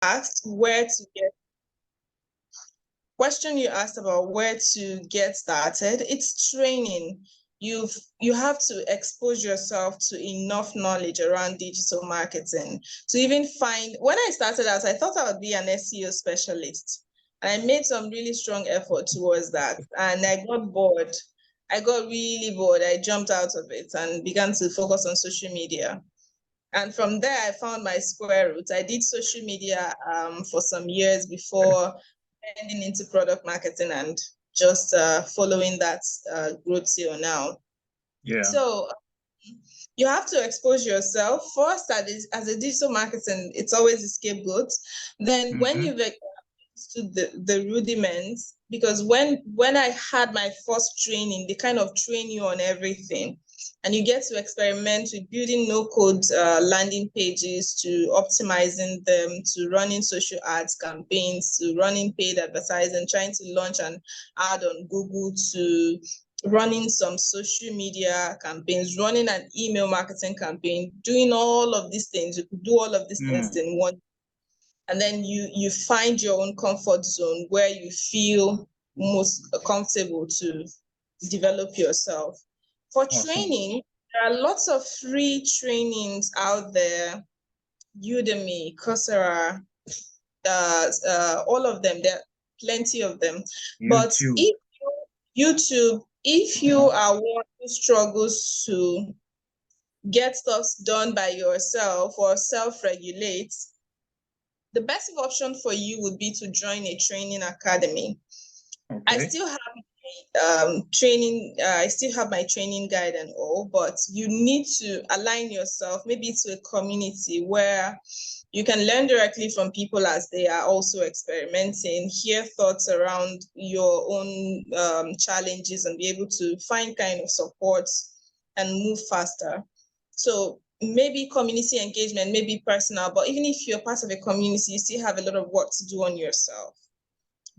asked where to get question you asked about where to get started, it's training. You have to expose yourself to enough knowledge around digital marketing to even find. When I started out, I thought I would be an SEO specialist. And I made some really strong effort towards that. And I got bored. I got really bored. I jumped out of it and began to focus on social media. And from there, I found my square root. I did social media for some years before heading into product marketing and just following that growth till now. Yeah. So you have to expose yourself first. As a digital marketing, it's always a scapegoat. Then when you've understood the rudiments, because when I had my first training, they kind of train you on everything. And you get to experiment with building no-code landing pages, to optimizing them, to running social ads campaigns, to running paid advertising, trying to launch an ad on Google, to running some social media campaigns, running an email marketing campaign, doing all of these things. You could do all of these things in one. And then you find your own comfort zone where you feel most comfortable to develop yourself. For training, there are lots of free trainings out there. Udemy, Coursera, all of them. There are plenty of them. YouTube. But if you are one who struggles to get stuff done by yourself or self-regulate, the best option for you would be to join a training academy. Okay. I still have training. I still have my training guide and all, but you need to align yourself maybe to a community where you can learn directly from people as they are also experimenting, hear thoughts around your own challenges, and be able to find kind of support and move faster. So maybe community engagement, maybe personal, but even if you're part of a community, you still have a lot of work to do on yourself.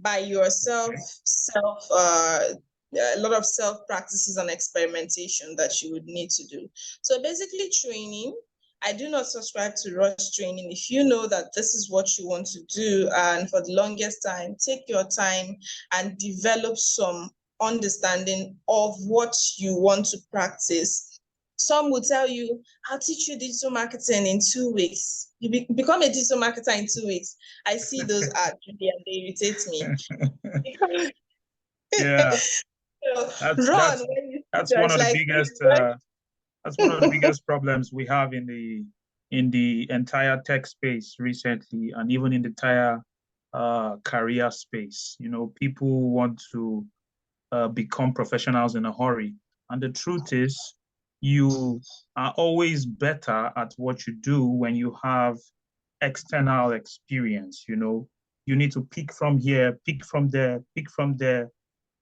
By yourself, a lot of self practices and experimentation that you would need to do. So basically training. I do not subscribe to rush training. If you know that this is what you want to do, and for the longest time, take your time and develop some understanding of what you want to practice. Some will tell you, I'll teach you digital marketing in 2 weeks. You become a digital marketer in 2 weeks. I see those ads and they irritate me. Yeah, that's one of the biggest that's one of the biggest problems we have in the entire tech space recently, and even in the entire career space. You know, people want to become professionals in a hurry, and the truth is, you are always better at what you do when you have external experience. You know, you need to pick from here, pick from there,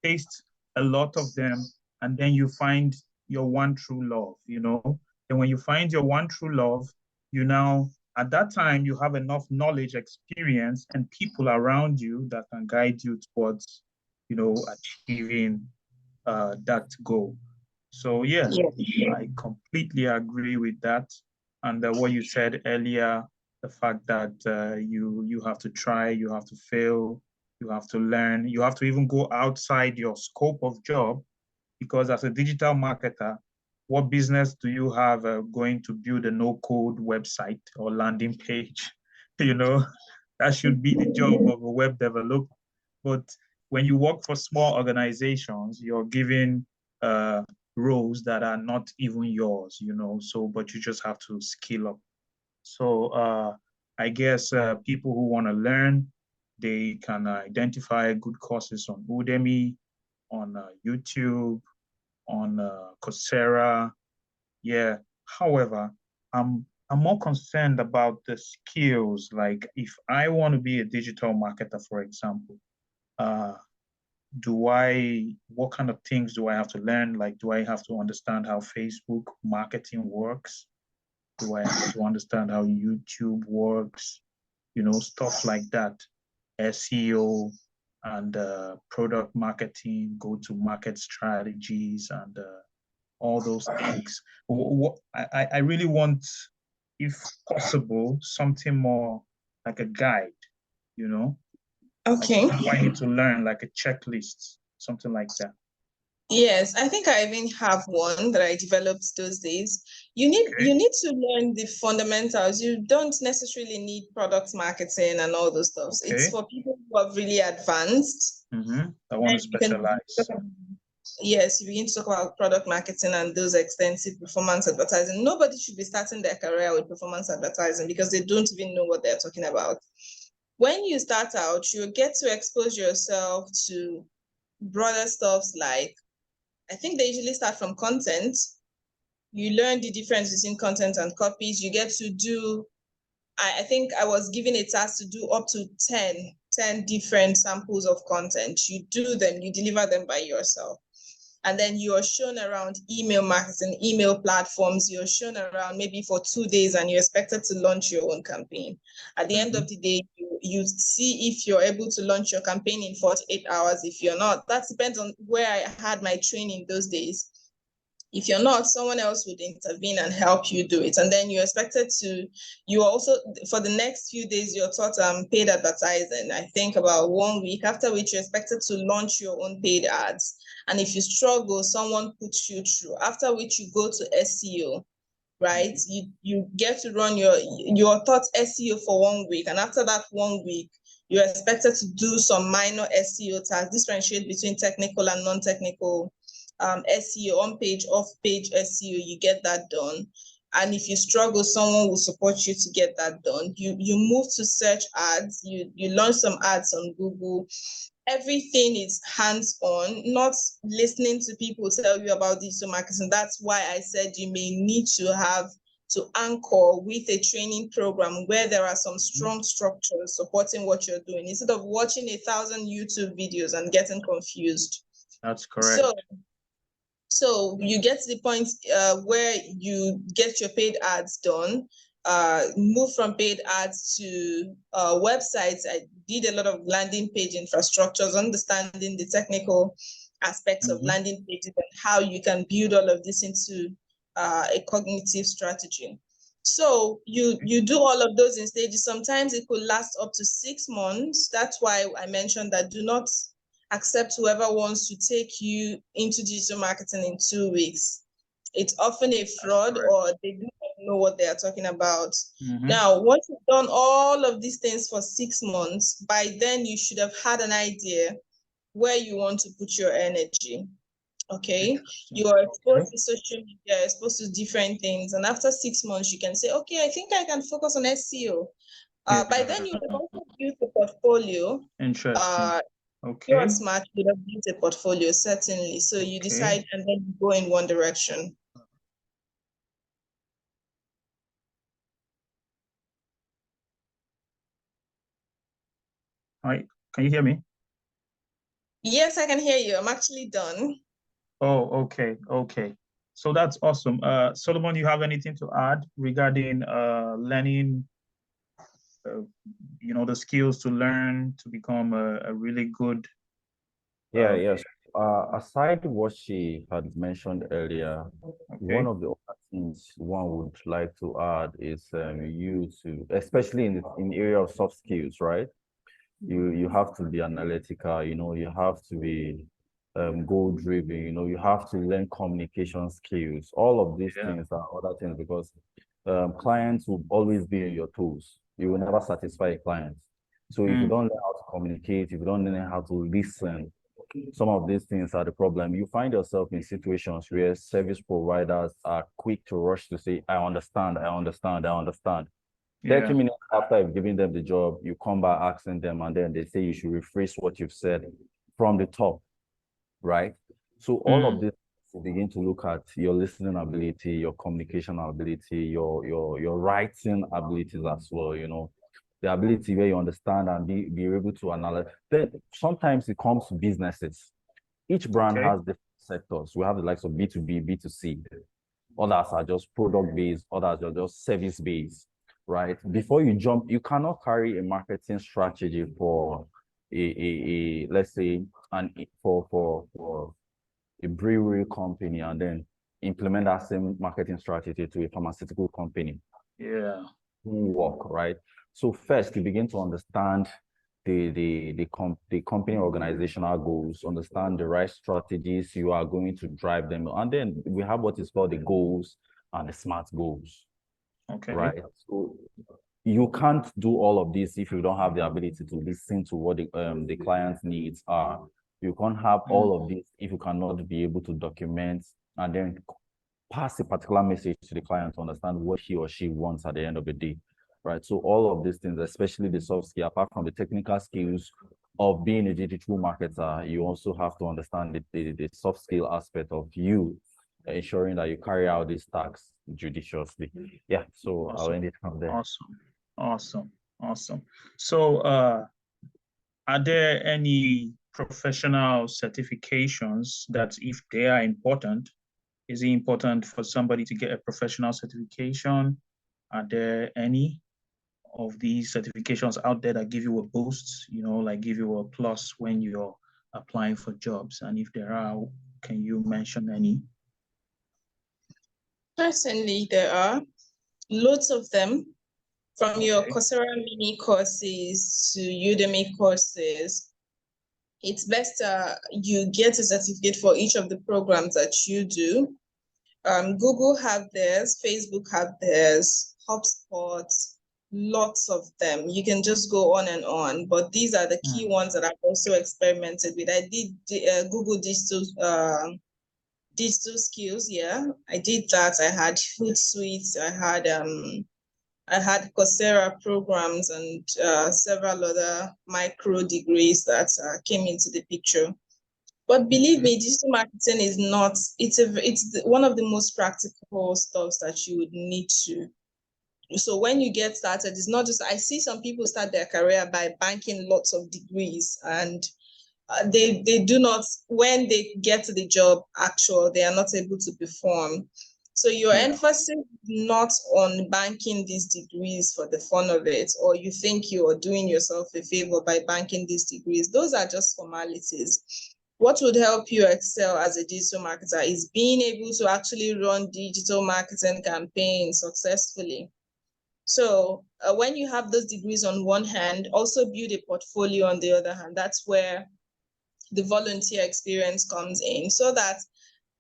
taste a lot of them, and then you find your one true love, you know. And when you find your one true love, you now, at that time, you have enough knowledge, experience, and people around you that can guide you towards, you know, achieving that goal. So yeah, I completely agree with that. And what you said earlier, the fact that you have to try, you have to fail, you have to learn, you have to even go outside your scope of job, because as a digital marketer, what business do you have going to build a no-code website or landing page? You know, that should be the job of a web developer. But when you work for small organizations, you're given roles that are not even yours, you know, so, but you just have to skill up. So I guess people who want to learn, they can identify good courses on Udemy, on YouTube, on Coursera. Yeah. However, I'm more concerned about the skills. Like if I want to be a digital marketer, for example, what kind of things do I have to learn? Like, do I have to understand how Facebook marketing works? Do I have to understand how YouTube works? You know, stuff like that. SEO and product marketing, go-to-market strategies, and all those things. I really want, if possible, something more like a guide, you know? Okay. Like what I need to learn, like a checklist, something like that. Yes, I think I even have one that I developed those days. You need to learn the fundamentals. You don't necessarily need product marketing and all those stuff. Okay. It's for people who are really advanced. I want to specialize. Yes, you begin to talk about product marketing and those extensive performance advertising. Nobody should be starting their career with performance advertising because they don't even know what they're talking about. When you start out, you get to expose yourself to broader stuffs like, I think they usually start from content. You learn the difference between content and copies. You get to do, I think I was given a task to do up to 10 different samples of content. You do them, you deliver them by yourself. And then you are shown around email marketing, email platforms. You're shown around maybe for 2 days and you're expected to launch your own campaign. At the end of the day, you see if you're able to launch your campaign in 48 hours. If you're not, that depends on where I had my training those days. If you're not, someone else would intervene and help you do it. And then you're expected to, you also, for the next few days, you're taught paid advertising, I think about 1 week, after which you're expected to launch your own paid ads. And if you struggle, someone puts you through, after which you go to SEO, right? You get to run your taught SEO for 1 week. And after that 1 week, you're expected to do some minor SEO tasks, differentiate between technical and non-technical SEO, on page, off page SEO, you get that done. And if you struggle, someone will support you to get that done. You move to search ads, you launch some ads on Google. Everything is hands-on, not listening to people tell you about digital marketing. That's why I said you may need to have to anchor with a training program where there are some strong structures supporting what you're doing, instead of watching 1,000 YouTube videos and getting confused. That's correct. So you get to the point where you get your paid ads done, move from paid ads to websites. I did a lot of landing page infrastructures, understanding the technical aspects of landing pages and how you can build all of this into a cognitive strategy. So you do all of those in stages. Sometimes it could last up to 6 months. That's why I mentioned that do not accept whoever wants to take you into digital marketing in 2 weeks. It's often a fraud, or they do not know what they are talking about. Now, once you've done all of these things for 6 months, by then you should have had an idea where you want to put your energy. Okay, you are exposed to social media, exposed to different things, and after 6 months, you can say, okay, I think I can focus on SEO. By then, you have also built a portfolio. Interesting. You are smart, you have built a portfolio, certainly. So you decide and then you go in one direction. Hi, can you hear me? Yes, I can hear you. I'm actually done. Oh, okay. So that's awesome. Solomon, you have anything to add regarding learning, the skills to learn to become a really good? Yes. Aside what she had mentioned earlier, one of the other things one would like to add is you to, especially in the area of soft skills, right? You have to be analytical, you have to be goal driven, you have to learn communication skills. All of these things are other things, because clients will always be in your toes. You will never satisfy a client. So if you don't learn how to communicate, if you don't learn how to listen, some of these things are the problem. You find yourself in situations where service providers are quick to rush to say, I understand. 30 minutes after you've given them the job, you come back asking them, and then they say you should rephrase what you've said from the top, right? So all of this, you begin to look at your listening ability, your communication ability, your writing abilities as well, the ability where you understand and be able to analyze. Then sometimes it comes to businesses. Each brand has different sectors. We have the likes of B2B, B2C. Others are just product-based, others are just service-based, right? Before you jump, you cannot carry a marketing strategy for let's say, for a brewery company and then implement that same marketing strategy to a pharmaceutical company. Yeah. Work, right? So first, you begin to understand the company organizational goals, understand the right strategies you are going to drive them. And then we have what is called the goals and the SMART goals. Okay. Right. So you can't do all of this if you don't have the ability to listen to what the client's needs are. You can't have all of this if you cannot be able to document and then pass a particular message to the client to understand what he or she wants at the end of the day. Right. So all of these things, especially the soft skill, apart from the technical skills of being a digital marketer, you also have to understand the soft skill aspect of you, ensuring that you carry out these tasks judiciously. Yeah. So Awesome. I'll end it from there. Awesome. So are there any professional certifications that, if they are important, is it important for somebody to get a professional certification? Are there any of these certifications out there that give you a boost, like give you a plus when you're applying for jobs? And if there are, can you mention any? Certainly, there are loads of them, from your Coursera mini courses to Udemy courses. It's best you get a certificate for each of the programs that you do. Google have theirs, Facebook have theirs, HubSpot, lots of them. You can just go on and on, but these are the key ones that I've also experimented with. I did Google digital skills. Yeah, I did that. I had Hootsuite. I had Coursera programs and several other micro degrees that came into the picture. But believe me, digital marketing is not, it's one of the most practical stuffs that you would need to. So when you get started, it's not just, I see some people start their career by banking lots of degrees, and they do not, when they get to the job actual, they are not able to perform. So your emphasis is not on banking these degrees for the fun of it, or you think you are doing yourself a favor by banking these degrees. Those are just formalities. What would help you excel as a digital marketer is being able to actually run digital marketing campaigns successfully. So when you have those degrees on one hand, also build a portfolio on the other hand. That's where the volunteer experience comes in, so that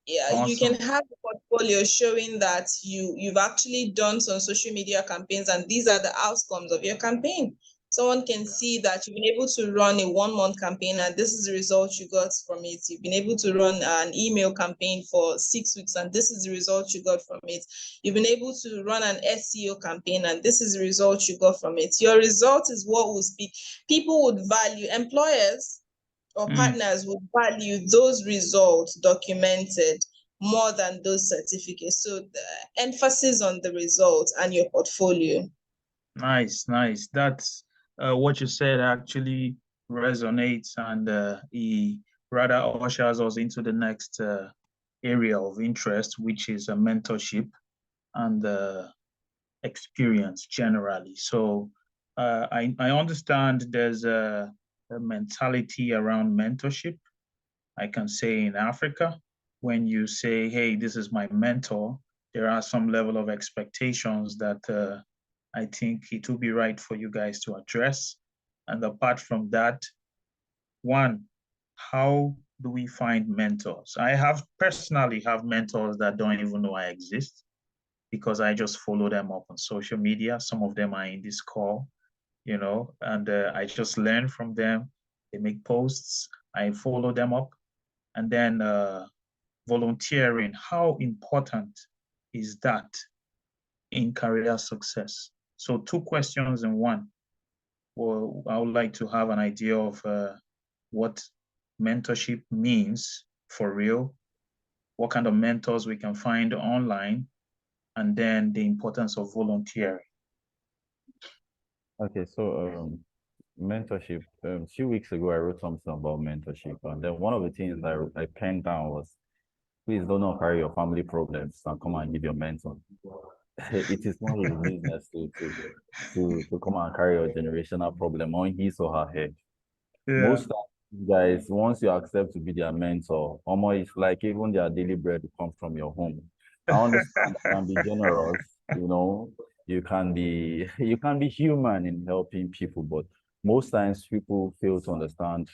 you can have a portfolio showing that you've actually done some social media campaigns, and these are the outcomes of your campaign. Someone can see that you've been able to run a 1-month campaign, and this is the result you got from it. You've been able to run an email campaign for 6 weeks, and this is the result you got from it. You've been able to run an SEO campaign, and this is the result you got from it. Your result is what will speak. People would value, employers or partners would value those results documented more than those certificates. So the emphasis on the results and your portfolio. Nice. That's what you said actually resonates, and he rather ushers us into the next area of interest, which is a mentorship and experience generally. So I understand there's a mentality around mentorship. I can say in Africa, when you say, hey, this is my mentor, there are some level of expectations that I think it will be right for you guys to address. And apart from that, one, how do we find mentors? I personally have mentors that don't even know I exist, because I just follow them up on social media. Some of them are in this call, and I just learn from them. They make posts, I follow them up. And then volunteering, how important is that in career success? So 2 questions in one. Well, I would like to have an idea of what mentorship means for real, what kind of mentors we can find online, and then the importance of volunteering. Okay, so mentorship. A few weeks ago, I wrote something about mentorship, and then one of the things I penned down was, please do not carry your family problems and come and give your mentor. It is not his business to come and carry your generational problem on his or her head. Most guys, once you accept to be their mentor, almost like even their daily bread will come from your home. I understand you can be generous, you can be human in helping people, but most times people fail to understand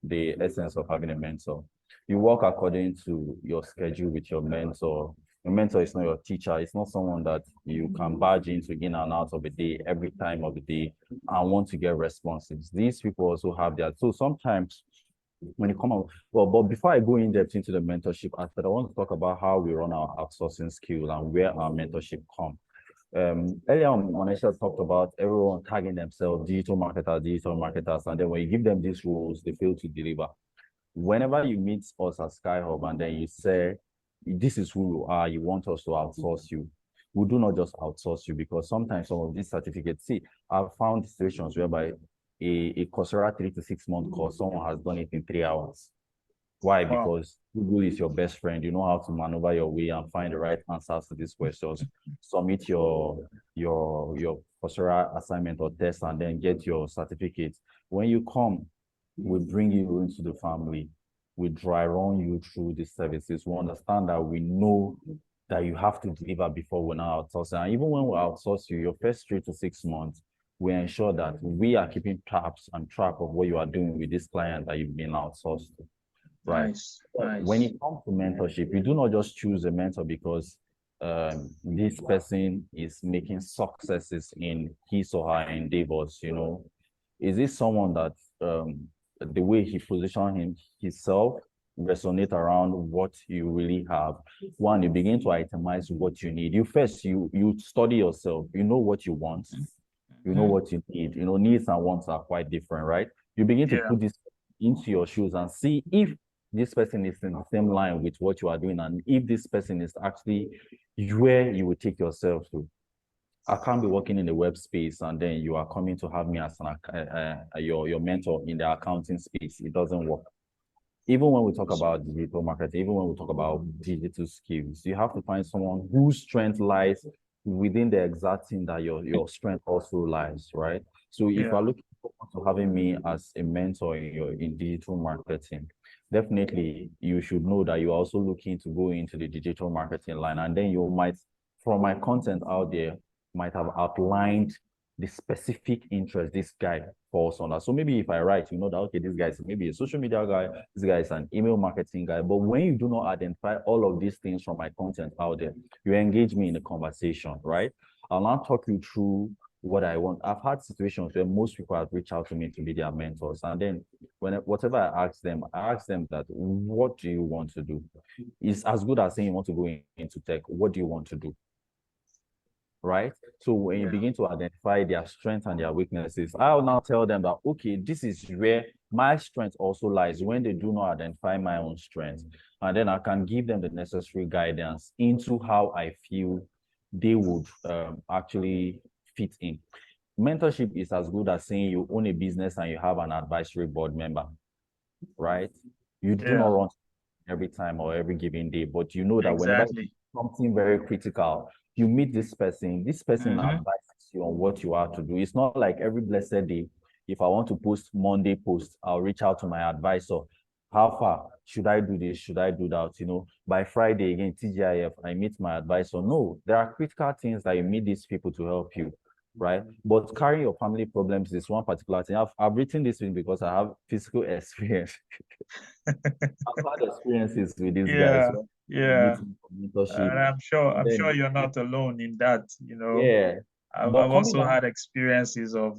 the essence of having a mentor. You work according to your schedule with your mentor. Your mentor is not your teacher. It's not someone that you can barge into in and out of a day every time of the day and want to get responses. These people also have that. So sometimes when you come out, well, but before I go in depth into the mentorship aspect, I want to talk about how we run our outsourcing skill and where our mentorship come. Earlier on, Monalisa talked about everyone tagging themselves digital marketers, and then when you give them these roles, they fail to deliver. Whenever you meet us at SkyHub and then you say, this is who you are, you want us to outsource you, we do not just outsource you, because sometimes some of these certificates, see, I've found situations whereby a Coursera 3 to 6 month course, someone has done it in 3 hours. Why? Wow. Because Google is your best friend. You know how to maneuver your way and find the right answers to these questions. Submit your Coursera assignment or test and then get your certificate. When you come, we bring you into the family. We dry run you through these services. We understand that we know that you have to deliver before we now outsource. And even when we outsource you, your first 3 to 6 months, we ensure that we are keeping tabs and track of what you are doing with this client that you've been outsourced to. Right. Nice. When it comes to mentorship, you do not just choose a mentor because this person is making successes in his or her endeavors. You know, is this someone that the way he positions himself resonate around what you really have? One, you begin to itemize what you need. You study yourself. You know what you want. You know what you need. You know, needs and wants are quite different, right? You begin to put this into your shoes and see if this person is in the same line with what you are doing, and if this person is actually where you will take yourself to. I can't be working in the web space and then you are coming to have me as your mentor in the accounting space. It doesn't work. Even when we talk about digital marketing, even when we talk about digital skills, you have to find someone whose strength lies within the exact thing that your strength also lies, right? So if you're looking forward to having me as a mentor in digital marketing, definitely you should know that you're also looking to go into the digital marketing line, and then you might, from my content out there, might have outlined the specific interest this guy falls on. So maybe if I write, you know that, okay, this guy is maybe a social media guy, this guy is an email marketing guy. But when you do not identify all of these things from my content out there, you engage me in a conversation, right? I'll now talk you through what I want. I've had situations where most people have reached out to me to be their mentors. And then whatever I ask them that, what do you want to do? It's as good as saying you want to go into tech. What do you want to do? Right? So when you begin to identify their strengths and their weaknesses, I'll now tell them that, okay, this is where my strength also lies, when they do not identify my own strengths. And then I can give them the necessary guidance into how I feel they would actually fit in. Mentorship is as good as saying you own a business and you have an advisory board member, right? You do not run every time or every given day, but you know that whenever something very critical, you meet this person advises you on what you are to do. It's not like every blessed day, if I want to post Monday post, I'll reach out to my advisor. How far? Should I do this? Should I do that? You know, by Friday, again, TGIF, I meet my advisor. No, there are critical things that you meet these people to help you, right? But carrying your family problems is one particular thing. I've written this thing because I have physical experience. I've had experiences with these guys. So and I'm sure you're not alone in that, you know. Yeah. I've also had experiences of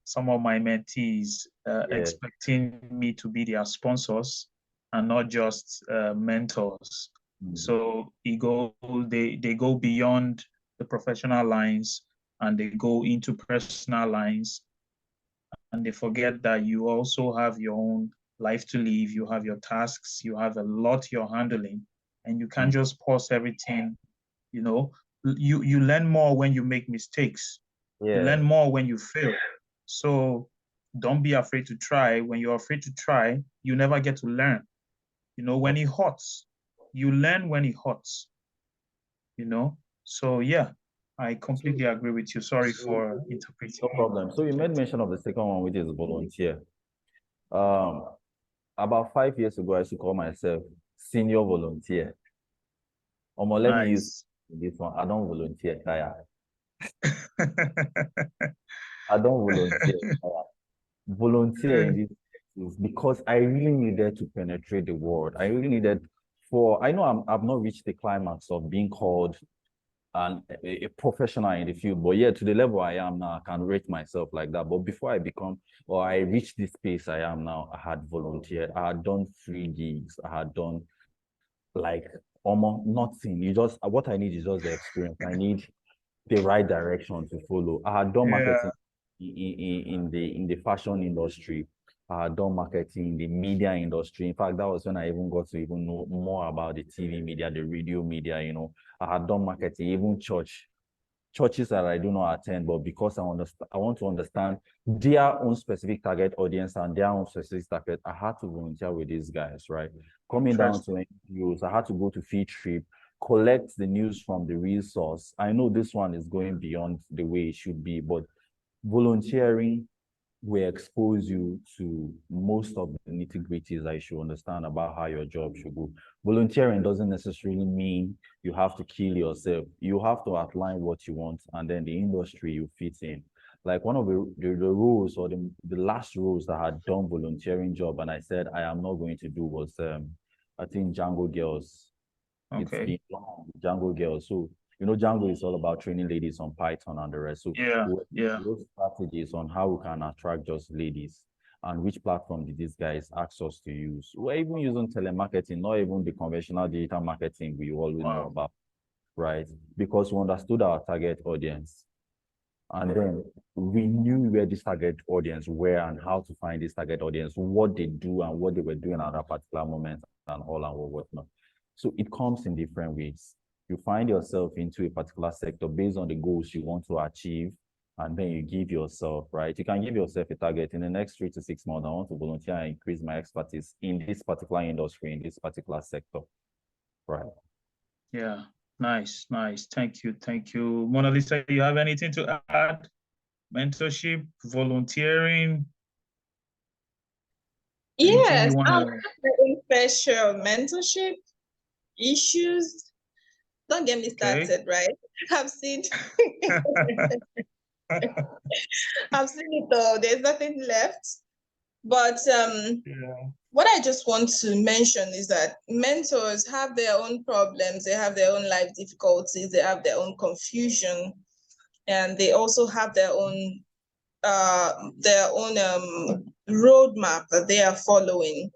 some of my mentees expecting me to be their sponsors and not just mentors. So they go beyond the professional lines and they go into personal lines, and they forget that you also have your own life to live. You have your tasks, you have a lot you're handling, and you can't just pause everything. You know, you learn more when you make mistakes. You learn more when you fail. So don't be afraid to try. When you're afraid to try, you never get to learn. You know, when it hurts, you learn when it hurts. You know, so yeah, I completely agree with you. Sorry for interpreting. No problem. So you made mention of the second one, which is volunteer. About 5 years ago, I used to call myself senior volunteer. Let me use this one. I don't volunteer. I don't volunteer. Volunteer in this is because I really needed to penetrate the world. I really needed I know I've not reached the climax of being called a professional in the field, but yeah, to the level I am now, I can rate myself like that. But before I reached this space I am now, I had volunteered, I had done free gigs, I had done like almost nothing. What I need is just the experience. I need the right direction to follow. I had done marketing in the fashion industry. I had done marketing in the media industry. In fact, that was when I even got to even know more about the TV media, the radio media, I had done marketing, even churches that I do not attend, but because I want to understand their own specific target audience and their own specific target, I had to volunteer with these guys, right? Coming down to NGOs, I had to go to field trip, collect the news from the real source. I know this one is going beyond the way it should be, but volunteering will expose you to most of the nitty-gritties that you should understand about how your job should go. Volunteering doesn't necessarily mean you have to kill yourself. You have to outline what you want, and then the industry you fit in. Like one of the roles or the last roles that I had done volunteering job, and I said I am not going to do was I think Django Girls. Okay. It's been long, Django Girls. So Django is all about training ladies on Python and the rest. So those strategies on how we can attract just ladies and which platform did these guys ask us to use. We're even using telemarketing, not even the conventional digital marketing we always know about, right? Because we understood our target audience. And then we knew where this target audience were and how to find this target audience, what they do and what they were doing at that particular moment and all and whatnot. So it comes in different ways. You find yourself into a particular sector based on the goals you want to achieve, and then you give yourself, right? You can give yourself a target in the next 3 to 6 months. I want to volunteer and increase my expertise in this particular industry, in this particular sector, right? Yeah, nice. Thank you. Monalisa, you have anything to add? Mentorship, volunteering? Yes, I'm very fair share of mentorship issues. Don't get me started, right? I've seen I've seen it all. There's nothing left. But what I just want to mention is that mentors have their own problems, they have their own life difficulties, they have their own confusion, and they also have their own roadmap that they are following.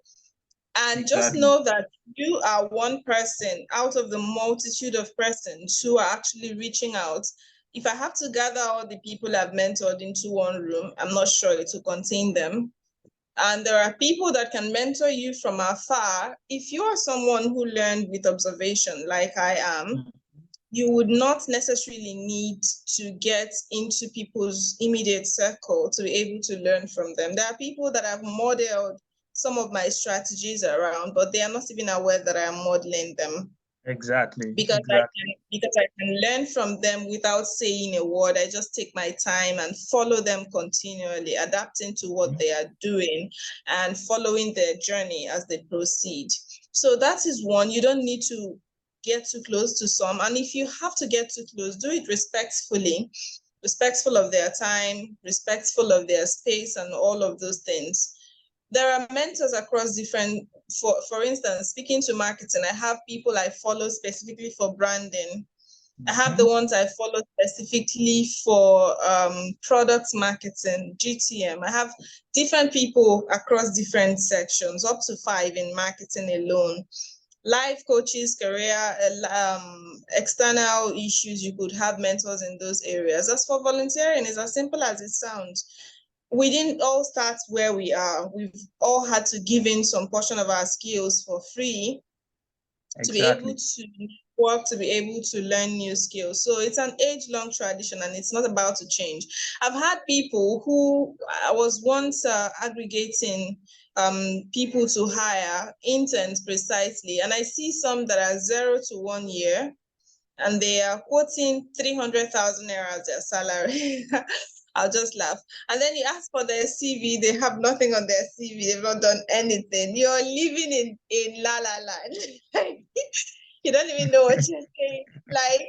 And just know that you are one person out of the multitude of persons who are actually reaching out. If I have to gather all the people I've mentored into one room, I'm not sure it will contain them. And there are people that can mentor you from afar. If you are someone who learned with observation, like I am, you would not necessarily need to get into people's immediate circle to be able to learn from them. There are people that have modeled some of my strategies around, but they are not even aware that I am modeling them. Exactly. Because I can learn from them without saying a word. I just take my time and follow them continually, adapting to what they are doing and following their journey as they proceed. So that is one. You don't need to get too close to some. And if you have to get too close, do it respectfully, respectful of their time, respectful of their space and all of those things. There are mentors across different, for instance, speaking to marketing, I have people I follow specifically for branding. I have the ones I follow specifically for product marketing, GTM. I have different people across different sections, up to 5 in marketing alone. Life coaches, career, external issues, you could have mentors in those areas. As for volunteering, it's as simple as it sounds. We didn't all start where we are. We've all had to give in some portion of our skills for free to be able to work, to be able to learn new skills. So it's an age-long tradition and it's not about to change. I've had people who I was once aggregating people to hire, interns precisely, and I see some that are 0 to 1 year and they are quoting 300,000 naira as their salary. I'll just laugh. And then you ask for their CV, they have nothing on their CV, they've not done anything. You're living in La La Land. You don't even know what you're saying. Like,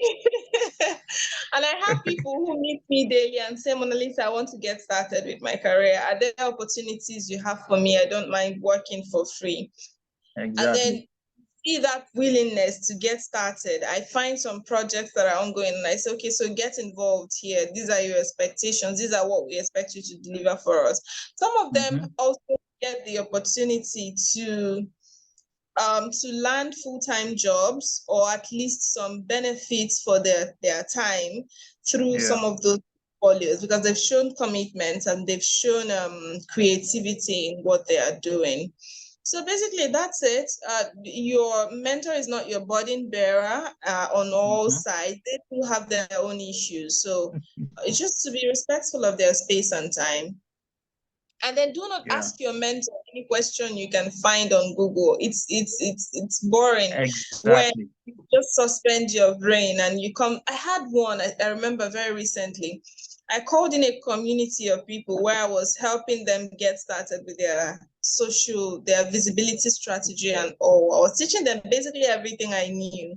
and I have people who meet me daily and say, Monalisa, I want to get started with my career. Are there opportunities you have for me? I don't mind working for free. Exactly. And then see that willingness to get started. I find some projects that are ongoing and I say, okay, so get involved here. These are your expectations. These are what we expect you to deliver for us. Some of them also get the opportunity to land full-time jobs or at least some benefits for their time through some of those portfolios, because they've shown commitment and they've shown creativity in what they are doing. So basically, that's it. Your mentor is not your burden bearer on all sides. They do have their own issues. So it's just to be respectful of their space and time. And then do not ask your mentor any question you can find on Google. It's boring. Exactly. When you just suspend your brain and you come. I had one, I remember very recently. I called in a community of people where I was helping them get started with their visibility strategy and all. I was teaching them basically everything I knew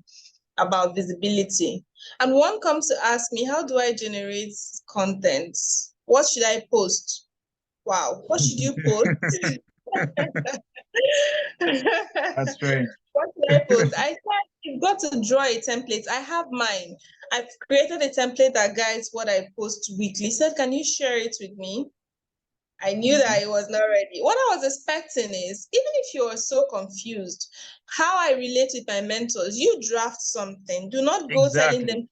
about visibility. And one comes to ask me, how do I generate content? What should I post? Wow, what should you post? That's strange. What should I post? I said, you've got to draw a template. I have mine. I've created a template that guides what I post weekly. He said, can you share it with me? I knew that it was not ready. What I was expecting is, even if you are so confused, how I relate with my mentors, you draft something. Do not go telling them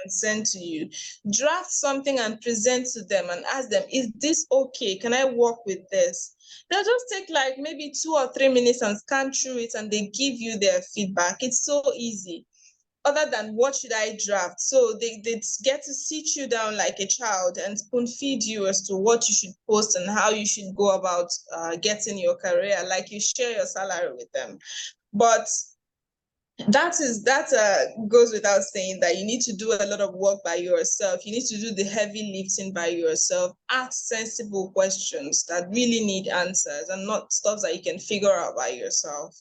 and send to you. Draft something and present to them and ask them, is this okay? Can I work with this? They'll just take like maybe 2 or 3 minutes and scan through it and they give you their feedback. It's so easy. Other than what should I draft? So they get to sit you down like a child and spoon feed you as to what you should post and how you should go about getting your career, like you share your salary with them. But that goes without saying that you need to do a lot of work by yourself. You need to do the heavy lifting by yourself. Ask sensible questions that really need answers and not stuff that you can figure out by yourself.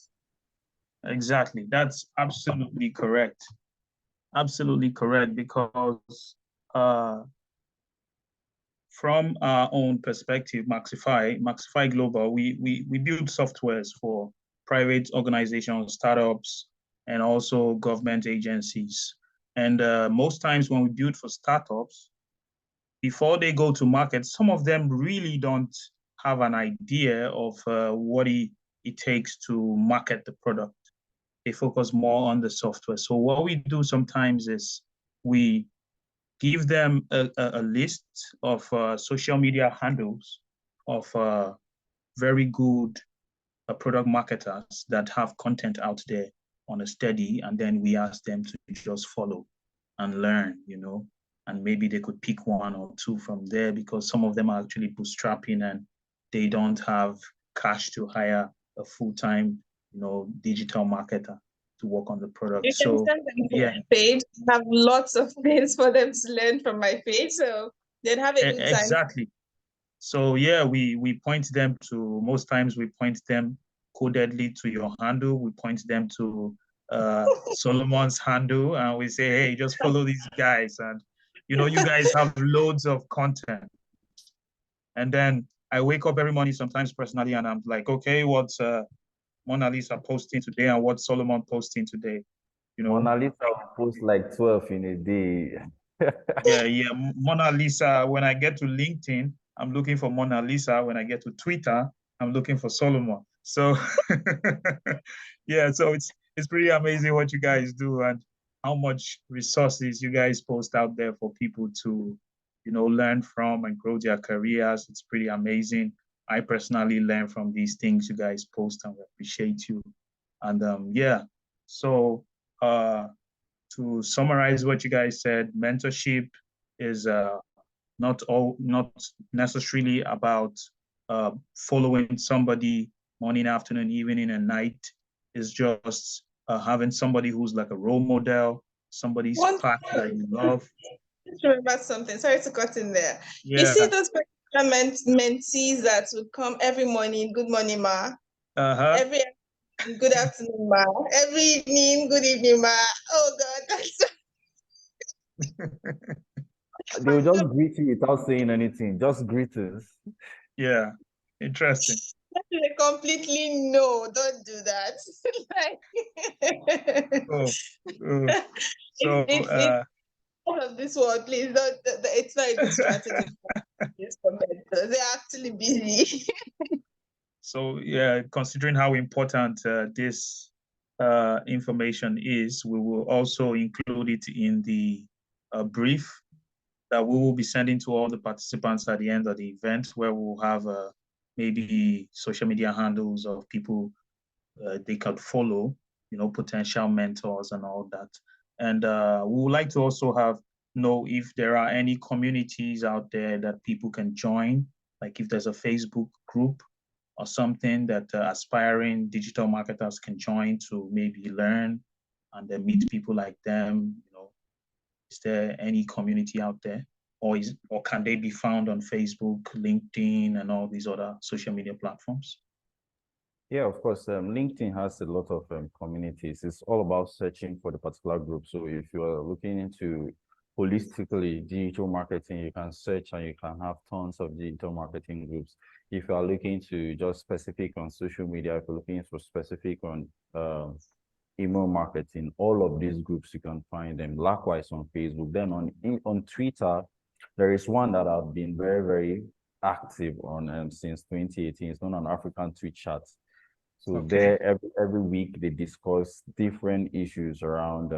Exactly. That's absolutely correct. Absolutely correct, because from our own perspective, Maxify Global, we build softwares for private organizations, startups, and also government agencies. And most times when we build for startups, before they go to market, some of them really don't have an idea of what it takes to market the product. They focus more on the software. So what we do sometimes is we give them a list of social media handles of very good product marketers that have content out there on a steady, and then we ask them to just follow and learn, and maybe they could pick 1 or 2 from there, because some of them are actually bootstrapping and they don't have cash to hire a full-time, digital marketer to work on the product. You can send them to my page. I have lots of things for them to learn from my page, so they'd have a good time. Exactly. So yeah, we point them to, most times we point them codedly to your handle. We point them to Solomon's handle, and we say, hey, just follow these guys. And, you guys have loads of content. And then I wake up every morning, sometimes personally, and I'm like, okay, what's Monalisa posting today and what's Solomon posting today? Monalisa will post like 12 in a day. Yeah. Monalisa, when I get to LinkedIn, I'm looking for Monalisa. When I get to Twitter, I'm looking for Solomon. So yeah, so it's pretty amazing what you guys do and how much resources you guys post out there for people to, learn from and grow their careers. It's pretty amazing. I personally learn from these things you guys post, and we appreciate you. And yeah, so to summarize what you guys said, mentorship is not necessarily about following somebody morning, afternoon, evening, and night. It's just having somebody who's like a role model, somebody's path that you love. Just remember something. Sorry to cut in there. Yeah. You see those mentees that would come every morning. Good morning, ma. Every Good afternoon, ma. Every evening, good evening, ma. Oh God, They will just greet you without saying anything, just greetings. Yeah, interesting. completely no. Don't do that. Oh, so it's out of this world, please. Don't, it's not a strategy. They're actually busy. So yeah, considering how important this information is, we will also include it in the brief that we will be sending to all the participants at the end of the event, where we'll have maybe social media handles of people they could follow, potential mentors and all that. And we would like to also know if there are any communities out there that people can join, like if there's a Facebook group or something that aspiring digital marketers can join to maybe learn and then meet people like them. Is there any community out there, or can they be found on Facebook, LinkedIn, and all these other social media platforms? Yeah, of course. LinkedIn has a lot of communities. It's all about searching for the particular group. So if you are looking into holistically digital marketing, you can search and you can have tons of digital marketing groups. If you are looking to just specific on social media, if you're looking for specific on email marketing, all of these groups, you can find them. Likewise on Facebook. Then on Twitter, there is one that I've been very, very active on since 2018. It's known as African Tweet Chat. So there, every week they discuss different issues around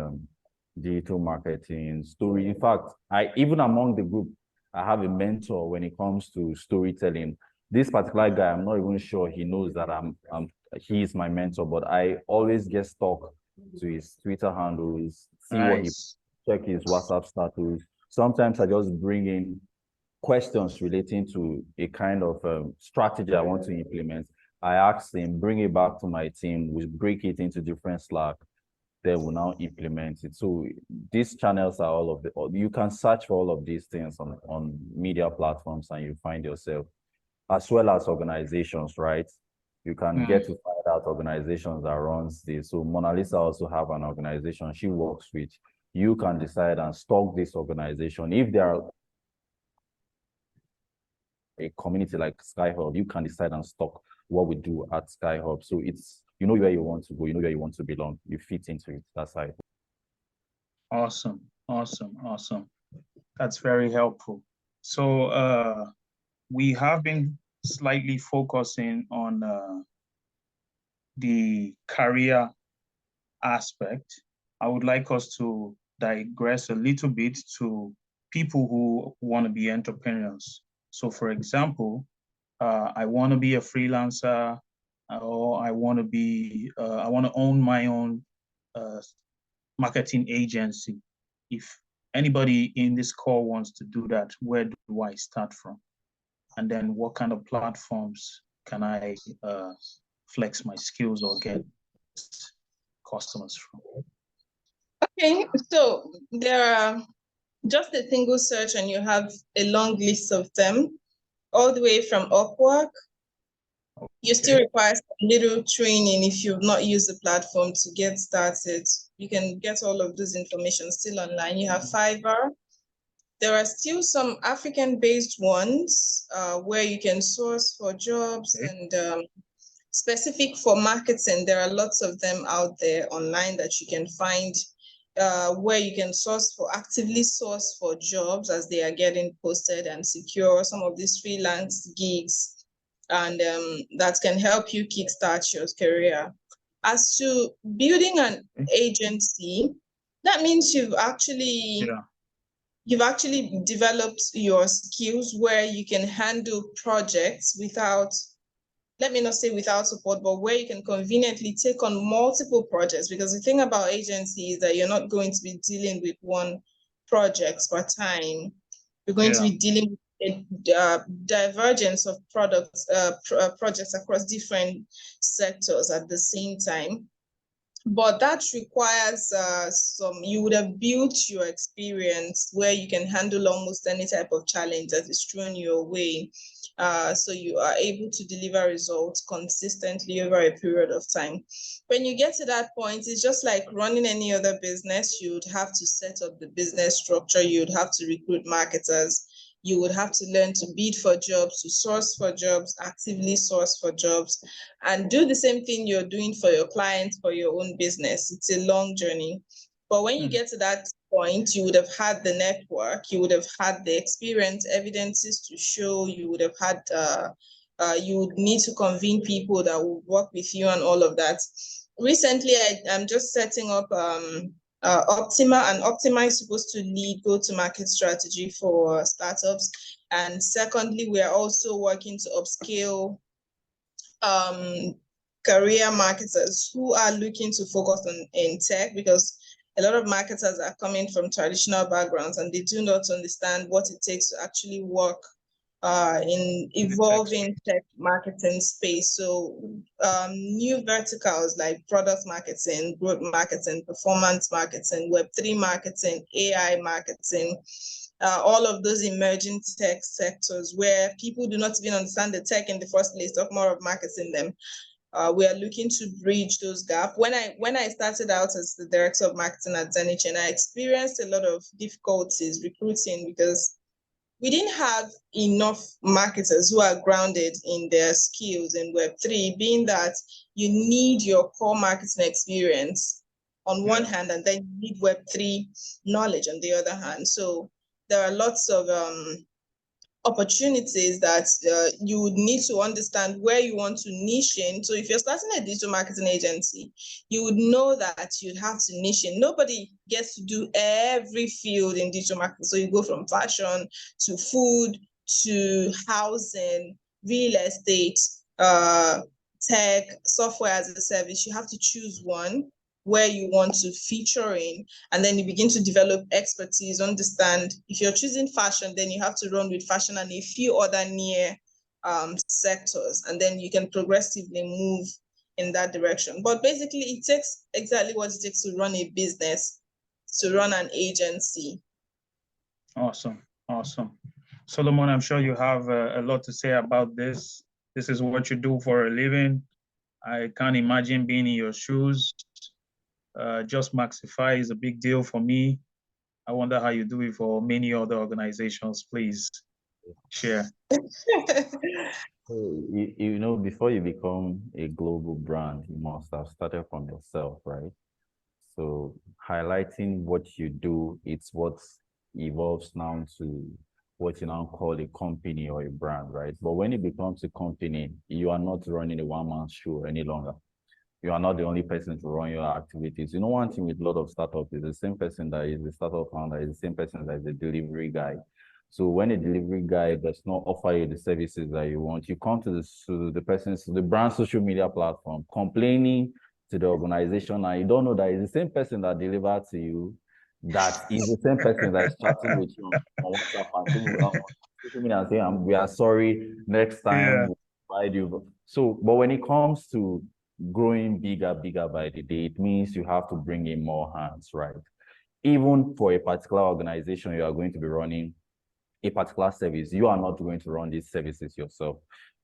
digital marketing, story. In fact, even among the group, I have a mentor when it comes to storytelling. This particular guy, I'm not even sure he knows that he is my mentor, but I always get stuck to his Twitter handles, see what he check his WhatsApp status. Sometimes I just bring in questions relating to a kind of strategy I want to implement. I asked him, bring it back to my team. We break it into different Slack. Then we'll now implement it. So these channels are all of the, you can search for all of these things on media platforms and you find yourself, as well as organizations, right? You can get to find out organizations that runs this. So Monalisa also have an organization she works with. You can decide and stalk this organization. If there are a community like SkyHub, you can decide and stalk what we do at SkyHub. So it's, you know where you want to go, you know where you want to belong, you fit into it. That's how it. Awesome. That's very helpful. So we have been slightly focusing on the career aspect. I would like us to digress a little bit to people who want to be entrepreneurs. So for example, I want to be a freelancer, or I want to own my own marketing agency. If anybody in this call wants to do that, where do I start from? And then what kind of platforms can I flex my skills or get customers from? Okay, so there are just a single search and you have a long list of them, all the way from Upwork. Okay. You still require a little training if you've not used the platform to get started. You can get all of this information still online. You have Fiverr. There are still some African-based ones where you can source for jobs and specific for marketing. There are lots of them out there online that you can find where you can actively source for jobs as they are getting posted and secure some of these freelance gigs, and that can help you kickstart your career. As to building an agency, that means you've actually developed your skills where you can handle projects without, let me not say without support, but where you can conveniently take on multiple projects. Because the thing about agency is that you're not going to be dealing with one project per time. You're going to be dealing with a divergence of projects across different sectors at the same time. But that requires you would have built your experience where you can handle almost any type of challenge that is thrown your way. So you are able to deliver results consistently over a period of time. When you get to that point, it's just like running any other business. You would have to set up the business structure. You would have to recruit marketers. You would have to learn to bid for jobs, to source for jobs, actively source for jobs, and do the same thing you're doing for your clients, for your own business. It's a long journey. But when you get to that point, you would have had the network, you would have had the experience, evidences to show, you would have had, you would need to convene people that will work with you and all of that. Recently, I'm just setting up Optima, and Optima is supposed to lead go-to-market strategy for startups. And secondly, we are also working to upscale career marketers who are looking to focus in tech, because a lot of marketers are coming from traditional backgrounds and they do not understand what it takes to actually work in evolving tech marketing space. So new verticals like product marketing, growth marketing, performance marketing, Web3 marketing, AI marketing, all of those emerging tech sectors where people do not even understand the tech in the first place, talk more of marketing them. We are looking to bridge those gaps. When I started out as the director of marketing at Zenith Chain, I experienced a lot of difficulties recruiting because we didn't have enough marketers who are grounded in their skills in Web3, being that you need your core marketing experience on one hand, and then you need Web3 knowledge on the other hand. So there are lots of opportunities that you would need to understand where you want to niche in. So if you're starting a digital marketing agency, you would know that you'd have to niche in. Nobody gets to do every field in digital marketing. So you go from fashion to food to housing, real estate, tech, software as a service. You have to choose one where you want to feature in, and then you begin to develop expertise, understand. If you're choosing fashion, then you have to run with fashion and a few other near sectors, and then you can progressively move in that direction. But basically, it takes exactly what it takes to run a business, to run an agency. Awesome, awesome. Solomon, I'm sure you have a lot to say about this. This is what you do for a living. I can't imagine being in your shoes. Just Maxify is a big deal for me. I wonder how you do it for many other organizations. Please share. You know, before you become a global brand, you must have started from yourself, right? So highlighting what you do, it's what evolves now to what you now call a company or a brand, right? But when it becomes a company, you are not running a one-man show any longer. You are not the only person to run your activities. You know, one thing with a lot of startups is the same person that is the startup founder is the same person that is the delivery guy. So when a delivery guy does not offer you the services that you want, you come to the brand social media platform complaining to the organization, and you don't know that it's the same person that delivered to you, that is the same person that is chatting with you on WhatsApp and social media and saying, we are sorry, next time we'll provide you. So, but when it comes to growing bigger by the day, it means you have to bring in more hands, right? Even for a particular organization, you are going to be running a particular service. You are not going to run these services yourself.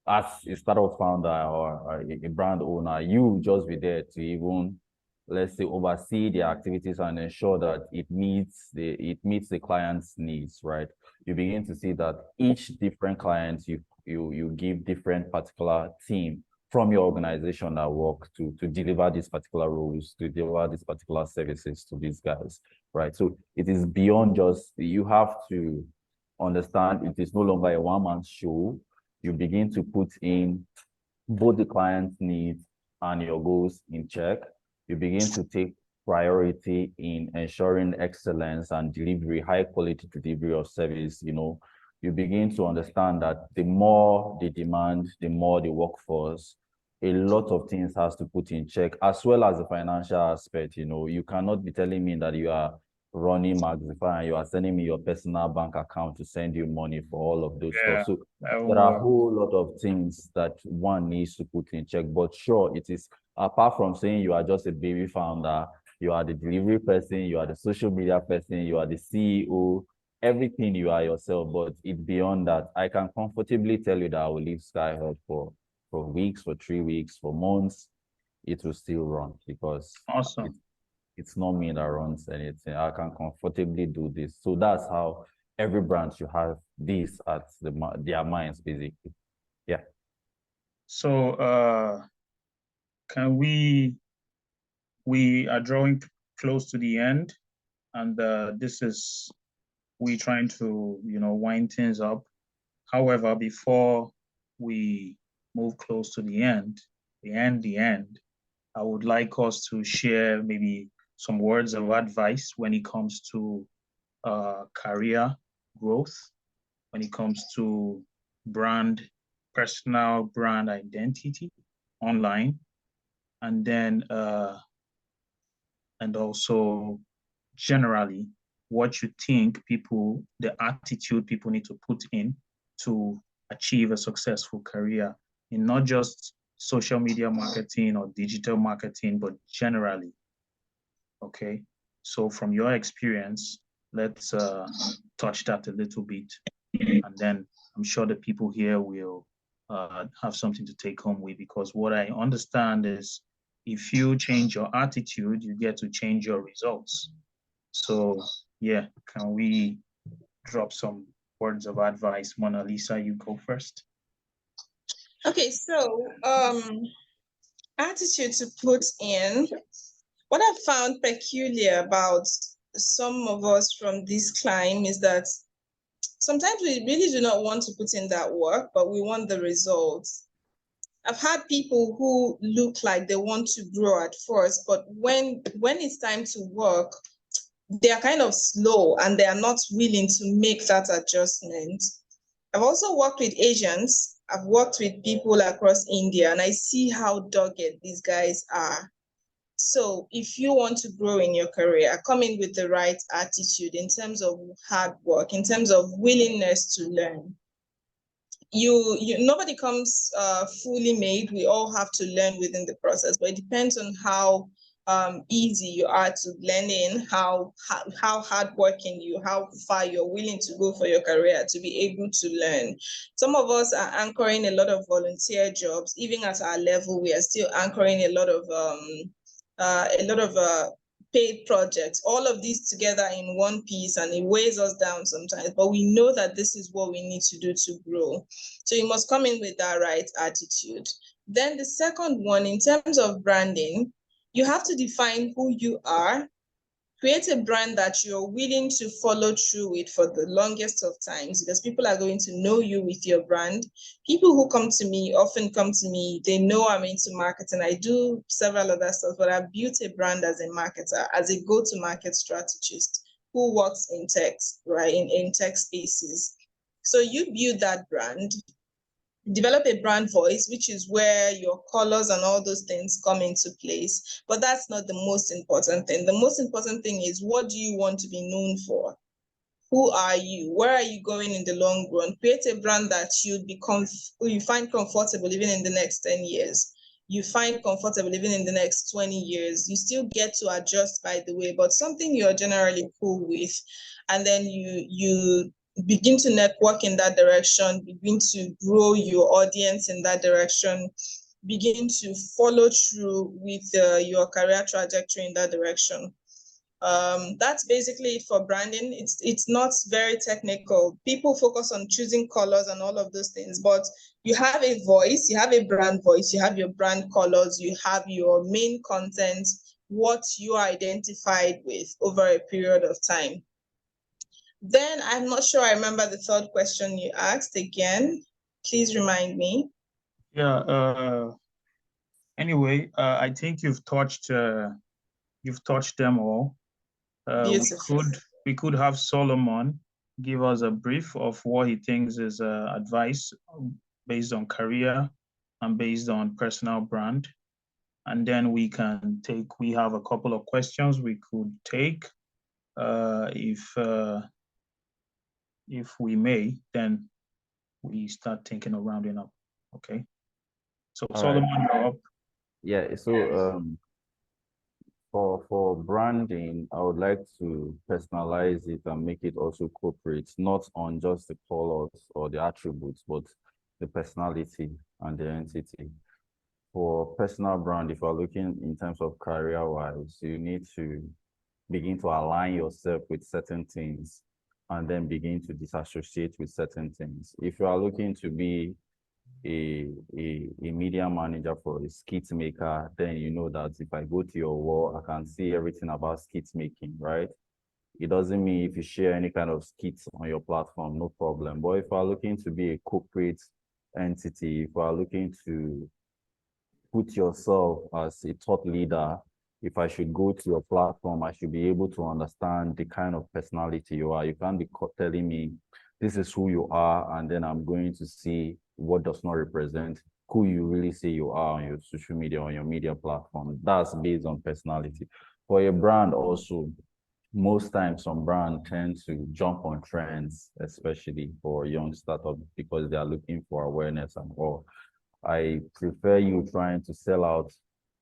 As a startup founder or a brand owner, you just be there to even, let's say, oversee the activities and ensure that it meets the client's needs, right? You begin to see that each different client, you give different particular team from your organization that work to deliver these particular roles, to deliver these particular services to these guys, right? So it is beyond just, you have to understand it is no longer a one-man show. You begin to put in both the client's needs and your goals in check. You begin to take priority in ensuring excellence and delivery, high quality delivery of service. You know, you begin to understand that the more the demand, the more the workforce, a lot of things has to put in check, as well as the financial aspect. You know, you cannot be telling me that you are running Maxify and you are sending me your personal bank account to send you money for all of those stuff. So there are a whole lot of things that one needs to put in check. But sure, it is, apart from saying you are just a baby founder, you are the delivery person, you are the social media person, you are the CEO, everything you are yourself, but it's beyond that. I can comfortably tell you that I will leave SkyHub for weeks, for 3 weeks, for months. It will still run because awesome. It's not me that runs anything. I can comfortably do this. So that's how every brand should have this at their minds, basically. Yeah. So can we are drawing close to the end, and this is we trying to wind things up. However, before we move close to the end, I would like us to share maybe some words of advice when it comes to career growth, when it comes to personal brand identity online, and then and also generally what you think the attitude people need to put in to achieve a successful career in not just social media marketing or digital marketing, but generally. Okay, so from your experience, let's touch that a little bit, and then I'm sure the people here will have something to take home with, because what I understand is if you change your attitude, you get to change your results. So yeah, can we drop some words of advice? Monalisa, you go first. Okay, so attitude to put in. What I found peculiar about some of us from this climb is that sometimes we really do not want to put in that work, but we want the results. I've had people who look like they want to grow at first, but when it's time to work, they are kind of slow and they are not willing to make that adjustment. I've also worked with Asians. I've worked with people across India, and I see how dogged these guys are. So if you want to grow in your career, come in with the right attitude in terms of hard work, in terms of willingness to learn. Nobody comes fully made. We all have to learn within the process, but it depends on how easy you are to blend in, how hardworking how far you're willing to go for your career to be able to learn. Some of us are anchoring a lot of volunteer jobs. Even at our level, we are still anchoring a lot of paid projects, all of these together in one piece, and it weighs us down sometimes, but we know that this is what we need to do to grow. So you must come in with that right attitude. Then the second one, in terms of branding, you have to define who you are. Create a brand that you're willing to follow through with for the longest of times, because people are going to know you with your brand. People who come to me often come to me, they know I'm into marketing. I do several other stuff, but I've built a brand as a marketer, as a go-to-market strategist who works in tech, right, in tech spaces. So you build that brand, develop a brand voice, which is where your colors and all those things come into place. But that's not the most important thing. The most important thing is, what do you want to be known for? Who are you? Where are you going in the long run? Create a brand that you find comfortable even in the next 10 years. You find comfortable even in the next 20 years. You still get to adjust, by the way, but something you're generally cool with. And then you begin to network in that direction, begin to grow your audience in that direction, begin to follow through with your career trajectory in that direction. That's basically it for branding. It's not very technical. People focus on choosing colors and all of those things, but you have a voice, you have a brand voice, you have your brand colors, you have your main content, what you are identified with over a period of time. Then I'm not sure I remember the third question you asked again. Please remind me. Yeah. Anyway, I think you've touched them all. We could have Solomon give us a brief of what he thinks is advice based on career and based on personal brand. And then we have a couple of questions we could take. if we may, then we start thinking of rounding up. Okay. So Solomon, you're up. Yeah. So for branding, I would like to personalize it and make it also corporate, not on just the colors or the attributes, but the personality and the entity. For personal brand, if you're looking in terms of career-wise, you need to begin to align yourself with certain things and then begin to disassociate with certain things. If you are looking to be a media manager for a skit maker, then you know that if I go to your wall, I can see everything about skit making, right? It doesn't mean if you share any kind of skits on your platform, no problem. But if you are looking to be a corporate entity, if you are looking to put yourself as a thought leader, if I should go to your platform, I should be able to understand the kind of personality you are. You can't be telling me this is who you are, and then I'm going to see what does not represent who you really say you are on your social media, on your media platform. That's based on personality. For a brand also, most times some brands tend to jump on trends, especially for young startups, because they are looking for awareness and all. I prefer you trying to sell out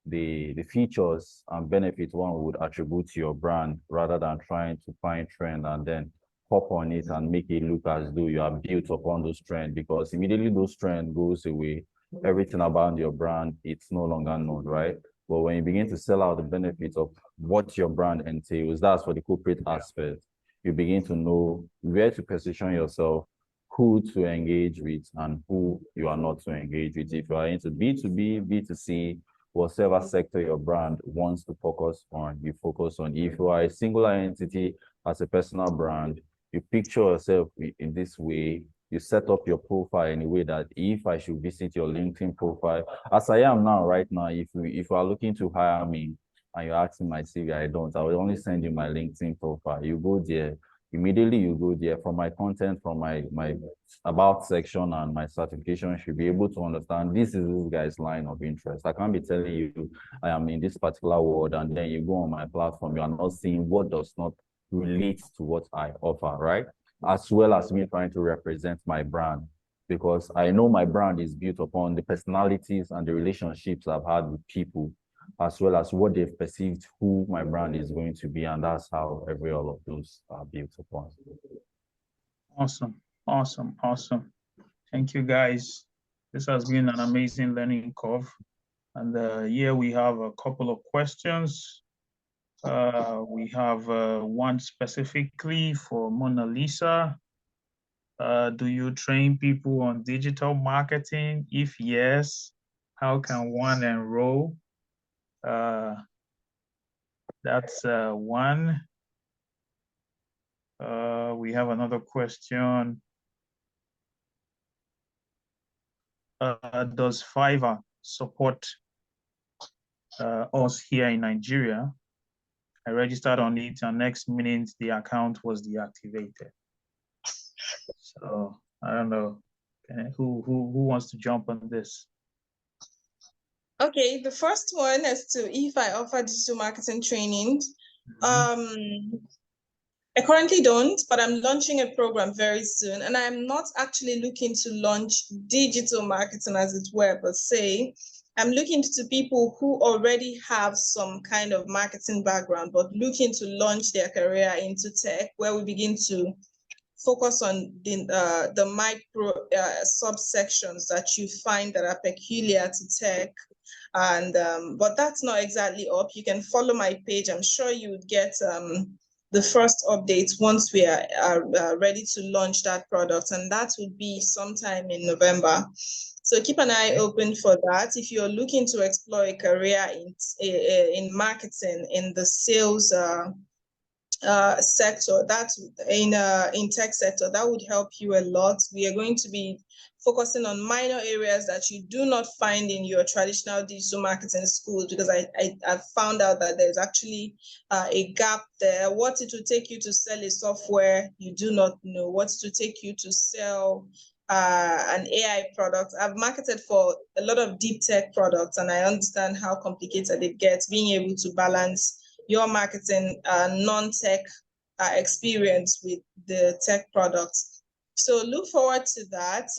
the features and benefits one would attribute to your brand rather than trying to find trend and then hop on it and make it look as though you are built upon those trends, because immediately those trends goes away, everything about your brand, it's no longer known, right? But when you begin to sell out the benefits of what your brand entails, that's for the corporate aspect. You begin to know where to position yourself, who to engage with, and who you are not to engage with. If you are into B2B, B2C, whatever sector your brand wants to focus on, you focus on. If you are a singular entity as a personal brand, you picture yourself in this way. You set up your profile in a way that if I should visit your LinkedIn profile, as I am now, right now, if you are looking to hire me and you're asking my CV, I will only send you my LinkedIn profile. You go there, immediately you go there from my content, from my about section and my certification, should be able to understand this is this guy's line of interest. I can't be telling you I am in this particular world and then you go on my platform, you are not seeing what does not relate to what I offer, right? As well as me trying to represent my brand, because I know my brand is built upon the personalities and the relationships I've had with people, as well as what they've perceived who my brand is going to be. And that's how all of those are built upon. Awesome. Thank you, guys. This has been an amazing learning curve. And here we have a couple of questions. We have one specifically for Monalisa. Do you train people on digital marketing? If yes, how can one enroll? That's one. We have another question. Does Fiverr support us here in Nigeria? I registered on it, and next minute the account was deactivated. So I don't know who wants to jump on this. Okay, the first one is if I offer digital marketing training. I currently don't, but I'm launching a program very soon, and I'm not actually looking to launch digital marketing as it were, but say I'm looking to people who already have some kind of marketing background, but looking to launch their career into tech, where we begin to focus on the micro subsections that you find that are peculiar to tech. And but that's not exactly up. You can follow my page. I'm sure you would get the first update once we are ready to launch that product, and that would be sometime in November. So keep an eye open for that. If you're looking to explore a career in marketing, in the sales sector, that's in tech sector, that would help you a lot. We are going to be focusing on minor areas that you do not find in your traditional digital marketing schools, because I've found out that there's actually a gap there. What it will take you to sell a software, you do not know. What it will take you to sell an AI product. I've marketed for a lot of deep tech products, and I understand how complicated it gets, being able to balance your marketing non-tech experience with the tech products. So look forward to that.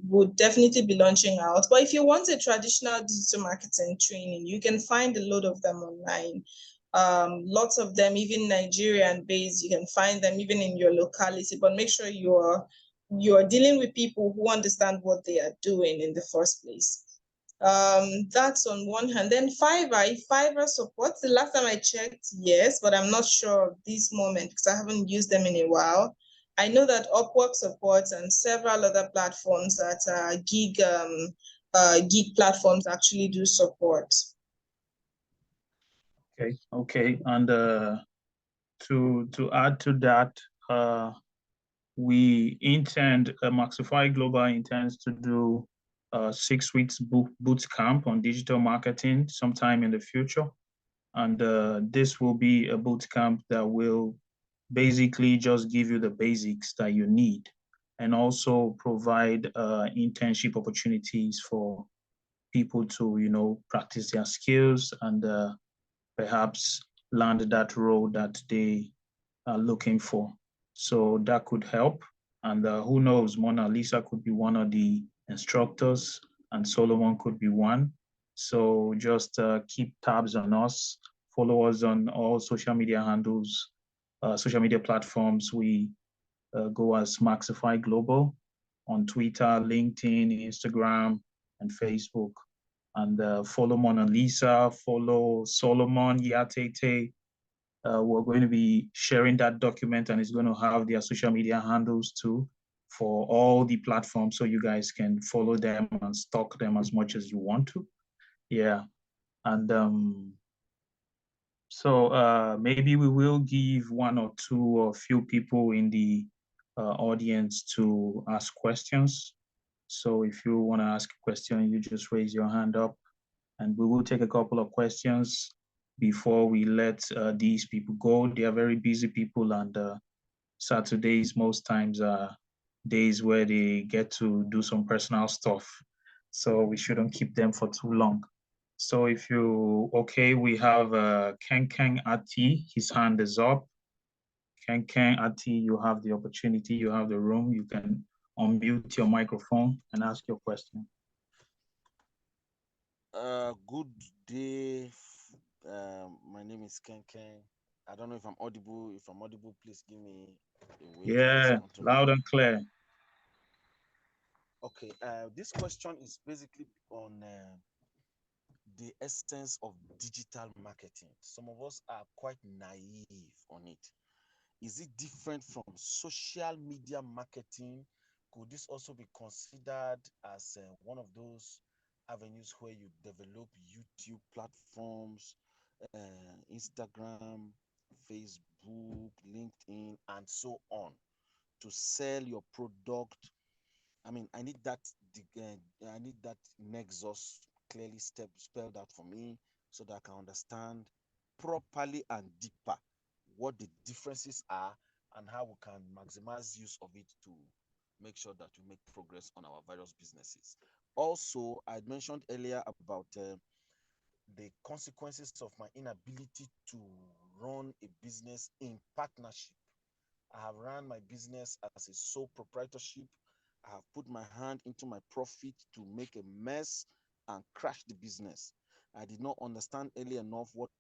We'll definitely be launching out. But if you want a traditional digital marketing training, you can find a lot of them online. Lots of them, even Nigerian based, you can find them even in your locality, but make sure you're dealing with people who understand what they are doing in the first place. That's on one hand. Then Fiverr supports. The last time I checked, yes, but I'm not sure of this moment because I haven't used them in a while. I know that Upwork supports and several other platforms that gig platforms actually do support. Okay. And to add to that, Maxify Global intends to do 6 weeks boot camp on digital marketing sometime in the future. And this will be a boot camp that will basically just give you the basics that you need and also provide internship opportunities for people to, practice their skills and perhaps land that role that they are looking for. So that could help. And who knows, Monalisa could be one of the instructors and Solomon could be one. So just keep tabs on us, follow us on all social media handles, social media platforms. We go as Maxify Global on Twitter, LinkedIn, Instagram, and Facebook. And follow Monalisa, follow Solomon Yateghtegh. We're going to be sharing that document and it's going to have their social media handles too for all the platforms so you guys can follow them and stalk them as much as you want to. Yeah. And so maybe we will give one or two or few people in the audience to ask questions. So if you want to ask a question, you just raise your hand up and we will take a couple of questions before we let these people go. They are very busy people and Saturdays most times are days where they get to do some personal stuff. So we shouldn't keep them for too long. So if okay, we have Ken Ati, his hand is up. Ken Ati, you have the opportunity, you have the room, you can unmute your microphone and ask your question. Good day. My name is Ken. I don't know if I'm audible. If I'm audible, please give me a way. Yeah, loud and clear. Okay. This question is basically on the essence of digital marketing. Some of us are quite naive on it. Is it different from social media marketing? Could this also be considered as one of those avenues where you develop YouTube platforms, Instagram, Facebook, LinkedIn, and so on to sell your product? I mean, I need that nexus clearly spelled out for me so that I can understand properly and deeper what the differences are and how we can maximize use of it to make sure that we make progress on our various businesses. Also, I mentioned earlier about the consequences of my inability to run a business in partnership. I have run my business as a sole proprietorship. I have put my hand into my profit to make a mess and crash the business. I did not understand early enough what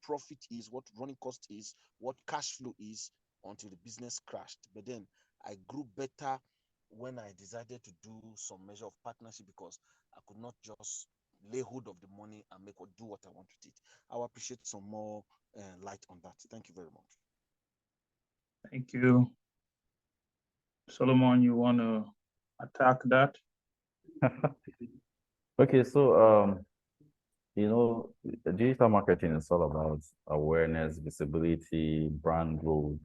profit is, what running cost is, what cash flow is until the business crashed. But then I grew better when I decided to do some measure of partnership because I could not just lay hold of the money and do what I want with it. I will appreciate some more light on that. Thank you very much. Thank you. Solomon, you want to attack that? Okay, so digital marketing is all about awareness, visibility, brand growth,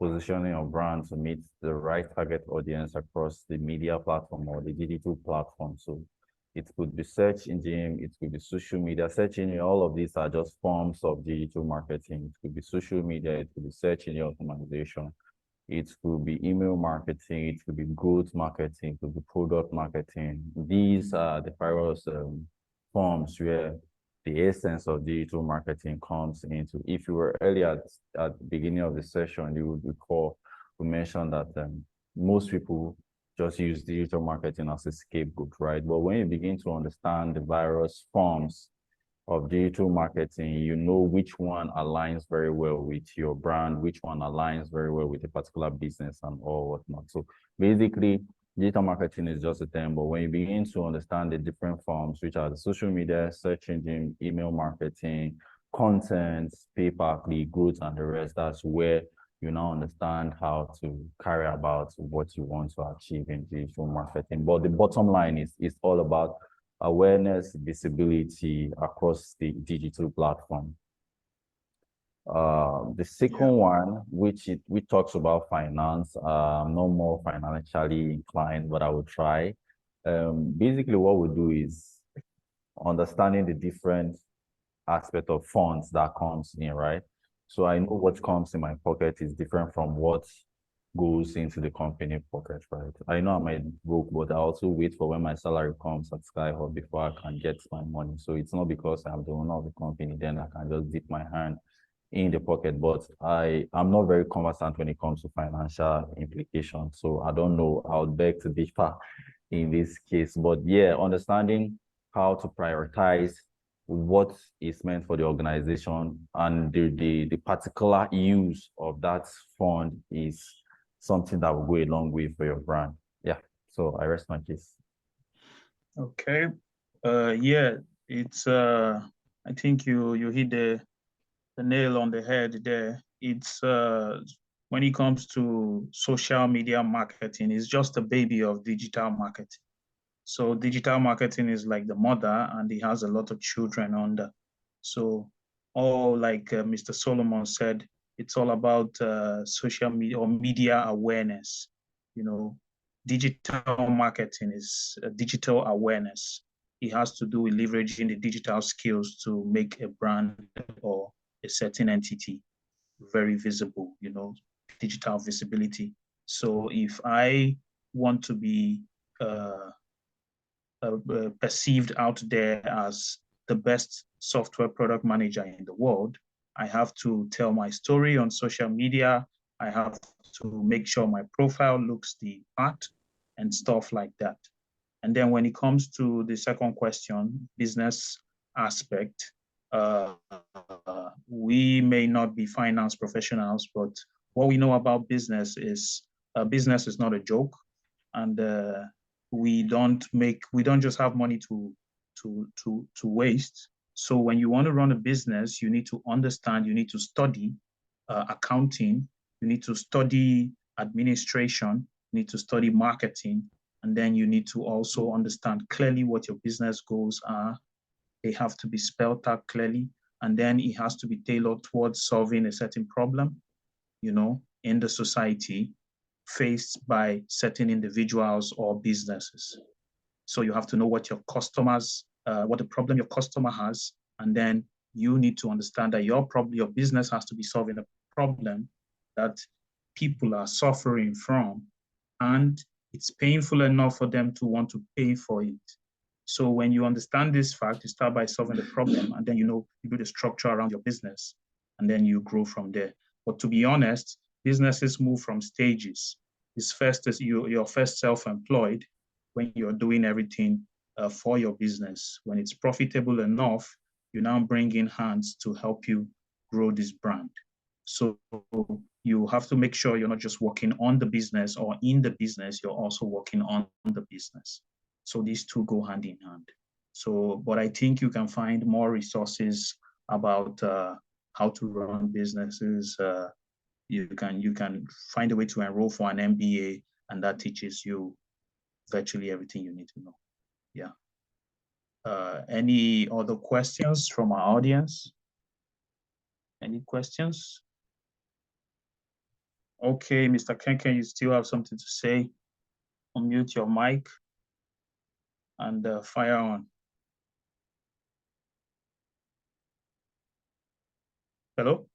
positioning of brand to meet the right target audience across the media platform or the digital platform. So it could be search engine, it could be social media. Search engine, all of these are just forms of digital marketing. It could be social media, it could be search engine optimization. It could be email marketing, it could be growth marketing, it could be product marketing. These are the various forms where the essence of digital marketing comes into. If you were earlier at the beginning of the session, you would recall we mentioned that most people just use digital marketing as a scapegoat, right? But when you begin to understand the various forms of digital marketing, you know which one aligns very well with your brand, which one aligns very well with a particular business and all whatnot. So basically, digital marketing is just a term, but when you begin to understand the different forms, which are the social media, search engine, email marketing, content, pay-per-click, growth, and the rest, that's where you now understand how to carry about what you want to achieve in digital marketing. But the bottom line is it's all about awareness, visibility across the digital platform. The second one, which talks about finance, no more financially inclined, but I will try. Basically, what we do is understanding the different aspect of funds that comes in, right? So I know what comes in my pocket is different from what goes into the company pocket, right? I know I might broke, but I also wait for when my salary comes at SkyHub before I can get my money. So it's not because I'm the owner of the company, then I can just dip my hand in the pocket. But I'm not very conversant when it comes to financial implications. So I don't know. I would beg to differ in this case. But yeah, understanding how to prioritize what is meant for the organization and the particular use of that fund is something that will go a long way for your brand. Yeah. So I rest my case. Okay. Yeah, it's I think you hit the nail on the head there. It's when it comes to social media marketing, it's just a baby of digital marketing. So digital marketing is like the mother, and it has a lot of children under. So all like Mr. Solomon said, it's all about social media or media awareness. You know, digital marketing is digital awareness. It has to do with leveraging the digital skills to make a brand or a certain entity very visible, you know, digital visibility. So if I want to be perceived out there as the best software product manager in the world, I have to tell my story on social media. I have to make sure my profile looks the part and stuff like that. And then when it comes to the second question, business aspect, we may not be finance professionals, but what we know about business is not a joke, and we don't just have money to waste. So when you want to run a business, you need to understand, you need to study accounting, you need to study administration, you need to study marketing, and then you need to also understand clearly what your business goals are. They have to be spelled out clearly, and then it has to be tailored towards solving a certain problem, you know, in the society faced by certain individuals or businesses. So you have to know what your customers, what the problem your customer has, and then you need to understand that your business has to be solving a problem that people are suffering from, and it's painful enough for them to want to pay for it. So when you understand this fact, you start by solving the problem, and then you build a structure around your business, and then you grow from there. But to be honest, businesses move from stages. You're first self-employed when you're doing everything for your business. When it's profitable enough, you now bring in hands to help you grow this brand. So you have to make sure you're not just working on the business or in the business, you're also working on the business. So these two go hand in hand. So, but I think you can find more resources about how to run businesses. You can find a way to enroll for an MBA, and that teaches you virtually everything you need to know. Yeah. Any other questions from our audience? Any questions? Okay, Mr. Kenken, you still have something to say? Unmute your mic and fire on. Hello,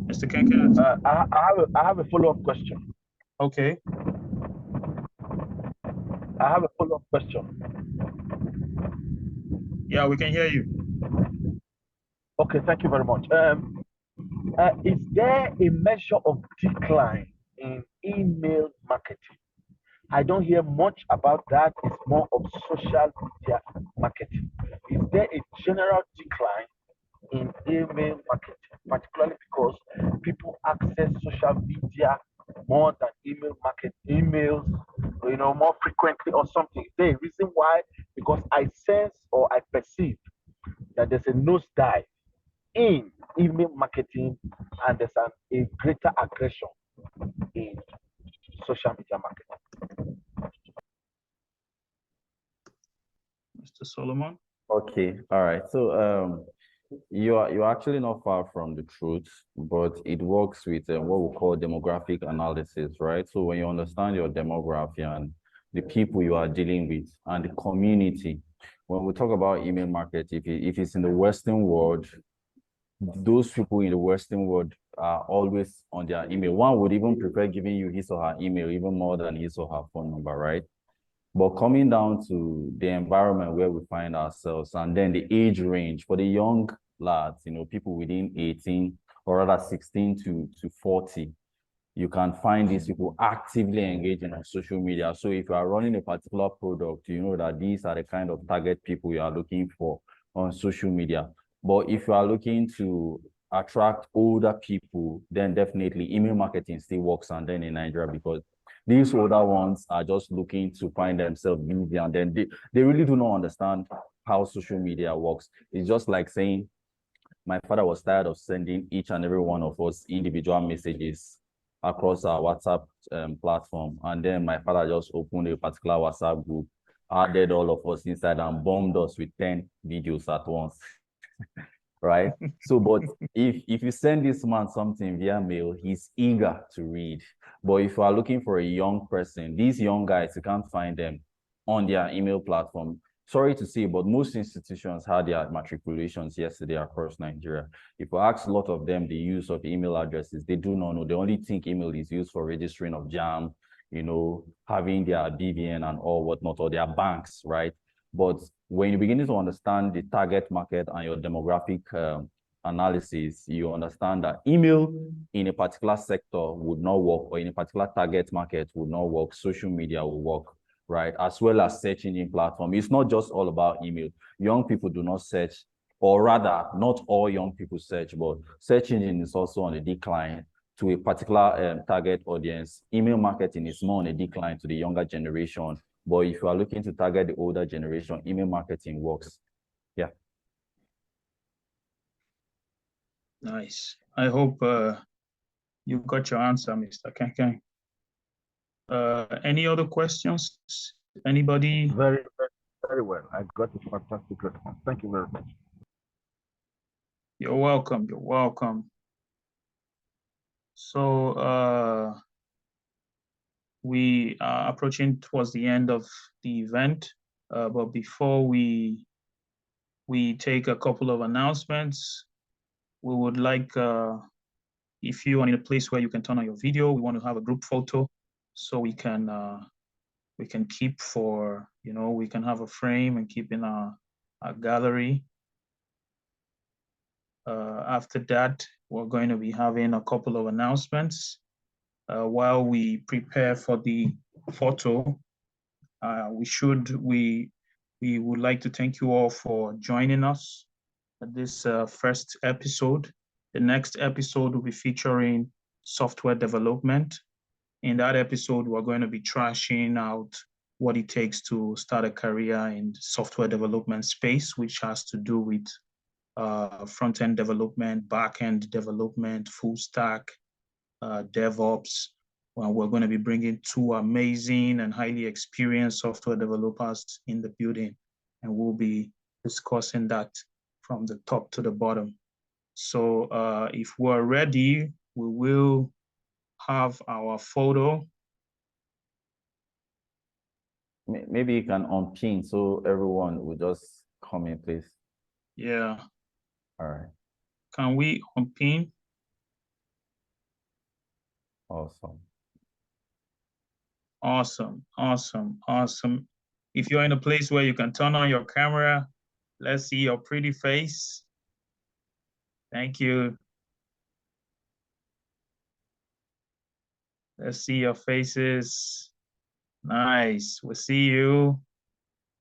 Mr. Kenken. I have a follow-up question. Okay. I have a follow-up question. Yeah, we can hear you. Okay, thank you very much. Is there a measure of decline in email marketing? I don't hear much about that. It's more of social media marketing. Is there a general decline in email marketing, particularly because people access social media more than emails, more frequently or something? Is there a reason why? Because I sense or I perceive that there's a nosedive in email marketing and there's a greater aggression in social media marketing. Mr. Solomon? Okay, all right. So you're actually not far from the truth, but it works with what we call demographic analysis, right? So when you understand your demography and the people you are dealing with and the community, when we talk about email market, if it's in the Western world, those people in the Western world are always on their email. One would even prefer giving you his or her email even more than his or her phone number, right? But coming down to the environment where we find ourselves and then the age range for the young lads, people within 18 or rather 16 to 40, you can find these people actively engaging on social media. So if you are running a particular product, you know that these are the kind of target people you are looking for on social media. But if you are looking to attract older people, then definitely email marketing still works and then in Nigeria because these older ones are just looking to find themselves busy and then they really do not understand how social media works. It's just like saying, my father was tired of sending each and every one of us individual messages across our WhatsApp platform. And then my father just opened a particular WhatsApp group, added all of us inside and bombed us with 10 videos at once. Right? So, but if you send this man something via mail, he's eager to read. But if you are looking for a young person, these young guys, you can't find them on their email platform. Sorry to say, but most institutions had their matriculations yesterday across Nigeria. If you ask a lot of them the use of email addresses, they do not know. They only think email is used for registering of JAM, having their BVN and all whatnot, or their banks, right? But when you begin to understand the target market and your demographic analysis, you understand that email in a particular sector would not work, or in a particular target market would not work. Social media will work, right? As well as search engine platform. It's not just all about email. Young people do not search, or rather, not all young people search, but search engine is also on a decline to a particular target audience. Email marketing is more on a decline to the younger generation. But if you are looking to target the older generation, email marketing works. Yeah. Nice. I hope you got your answer, Mr. Kenken. Any other questions? Anybody? Very, very, very well. I got a fantastic response. Thank you very much. You're welcome. You're welcome. So we are approaching towards the end of the event, but before we take a couple of announcements, we would like, if you are in a place where you can turn on your video, we want to have a group photo so we can keep for, we can have a frame and keep in our gallery. After that, we're going to be having a couple of announcements. While we prepare for the photo, we would like to thank you all for joining us at this first episode. The next episode will be featuring software development. In that episode, we're going to be trashing out what it takes to start a career in the software development space, which has to do with front-end development, back-end development, full stack, DevOps. Well, we're going to be bringing two amazing and highly experienced software developers in the building, and we'll be discussing that from the top to the bottom. So if we're ready, we will have our photo. Maybe you can unpin so everyone will just come in, please. Yeah. All right. Can we unpin? Awesome. Awesome, awesome, awesome. If you're in a place where you can turn on your camera, let's see your pretty face. Thank you. Let's see your faces. Nice. We'll see you.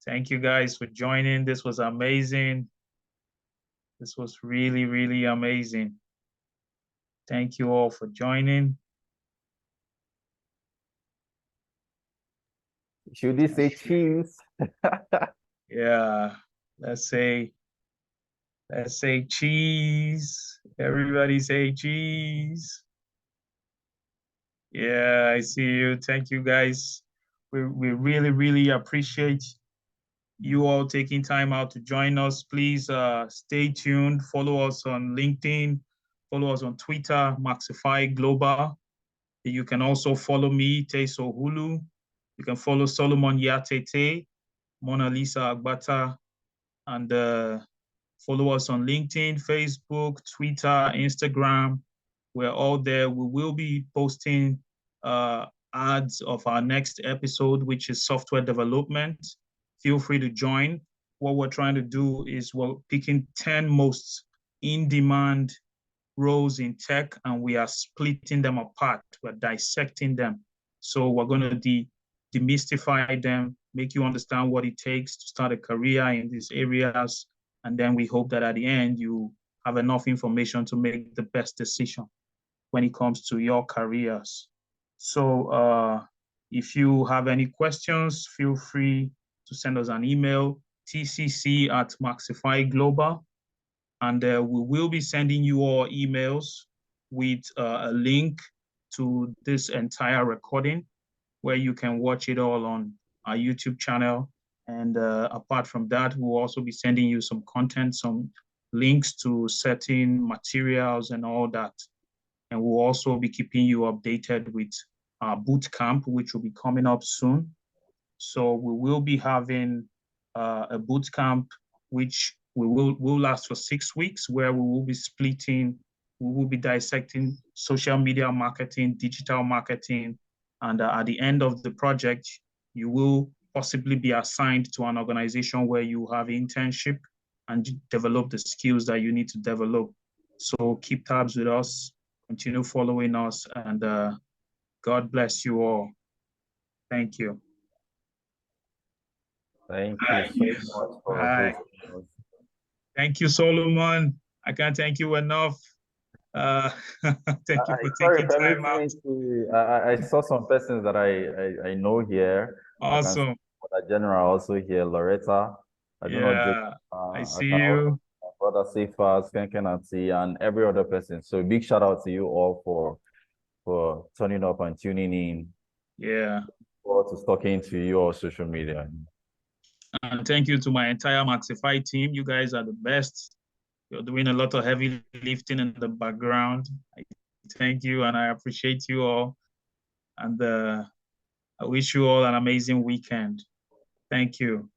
Thank you guys for joining. This was amazing. This was really, really amazing. Thank you all for joining. Should we say cheese? Yeah, let's say cheese. Everybody say cheese. Yeah, I see you. Thank you guys. We really, really appreciate you all taking time out to join us. Please stay tuned. Follow us on LinkedIn. Follow us on Twitter, Maxify Global. You can also follow me, Tersoo Hulugh. You can follow Solomon Yateghtegh, Monalisa Agbata, and follow us on LinkedIn, Facebook, Twitter, Instagram. We're all there. We will be posting ads of our next episode, which is software development. Feel free to join. What we're trying to do is we're picking 10 most in-demand roles in tech, and we are splitting them apart. We're dissecting them. So we're going to demystify them, make you understand what it takes to start a career in these areas. And then we hope that at the end, you have enough information to make the best decision when it comes to your careers. So if you have any questions, feel free to send us an email, tcc@Maxify Global. And we will be sending you all emails with a link to this entire recording where you can watch it all on our YouTube channel. And apart from that, we'll also be sending you some content, some links to certain materials and all that. And we'll also be keeping you updated with our boot camp, which will be coming up soon. So we will be having a boot camp, which will last for 6 weeks, where we will be dissecting social media marketing, digital marketing, and at the end of the project, you will possibly be assigned to an organization where you have internship and develop the skills that you need to develop. So keep tabs with us, continue following us, and God bless you all. Thank you. Thank you so much for hosting us. Thank you, Solomon. I can't thank you enough. Thank you for taking time out. I saw some persons that I know here. Awesome. General also here, Loretta. I see you. Brother Sifas, Kenkenati, and every other person. So big shout out to you all for turning up and tuning in. Yeah. Or to talking to your social media. And thank you to my entire Maxify team. You guys are the best. You're doing a lot of heavy lifting in the background. I thank you and I appreciate you all. And I wish you all an amazing weekend. Thank you.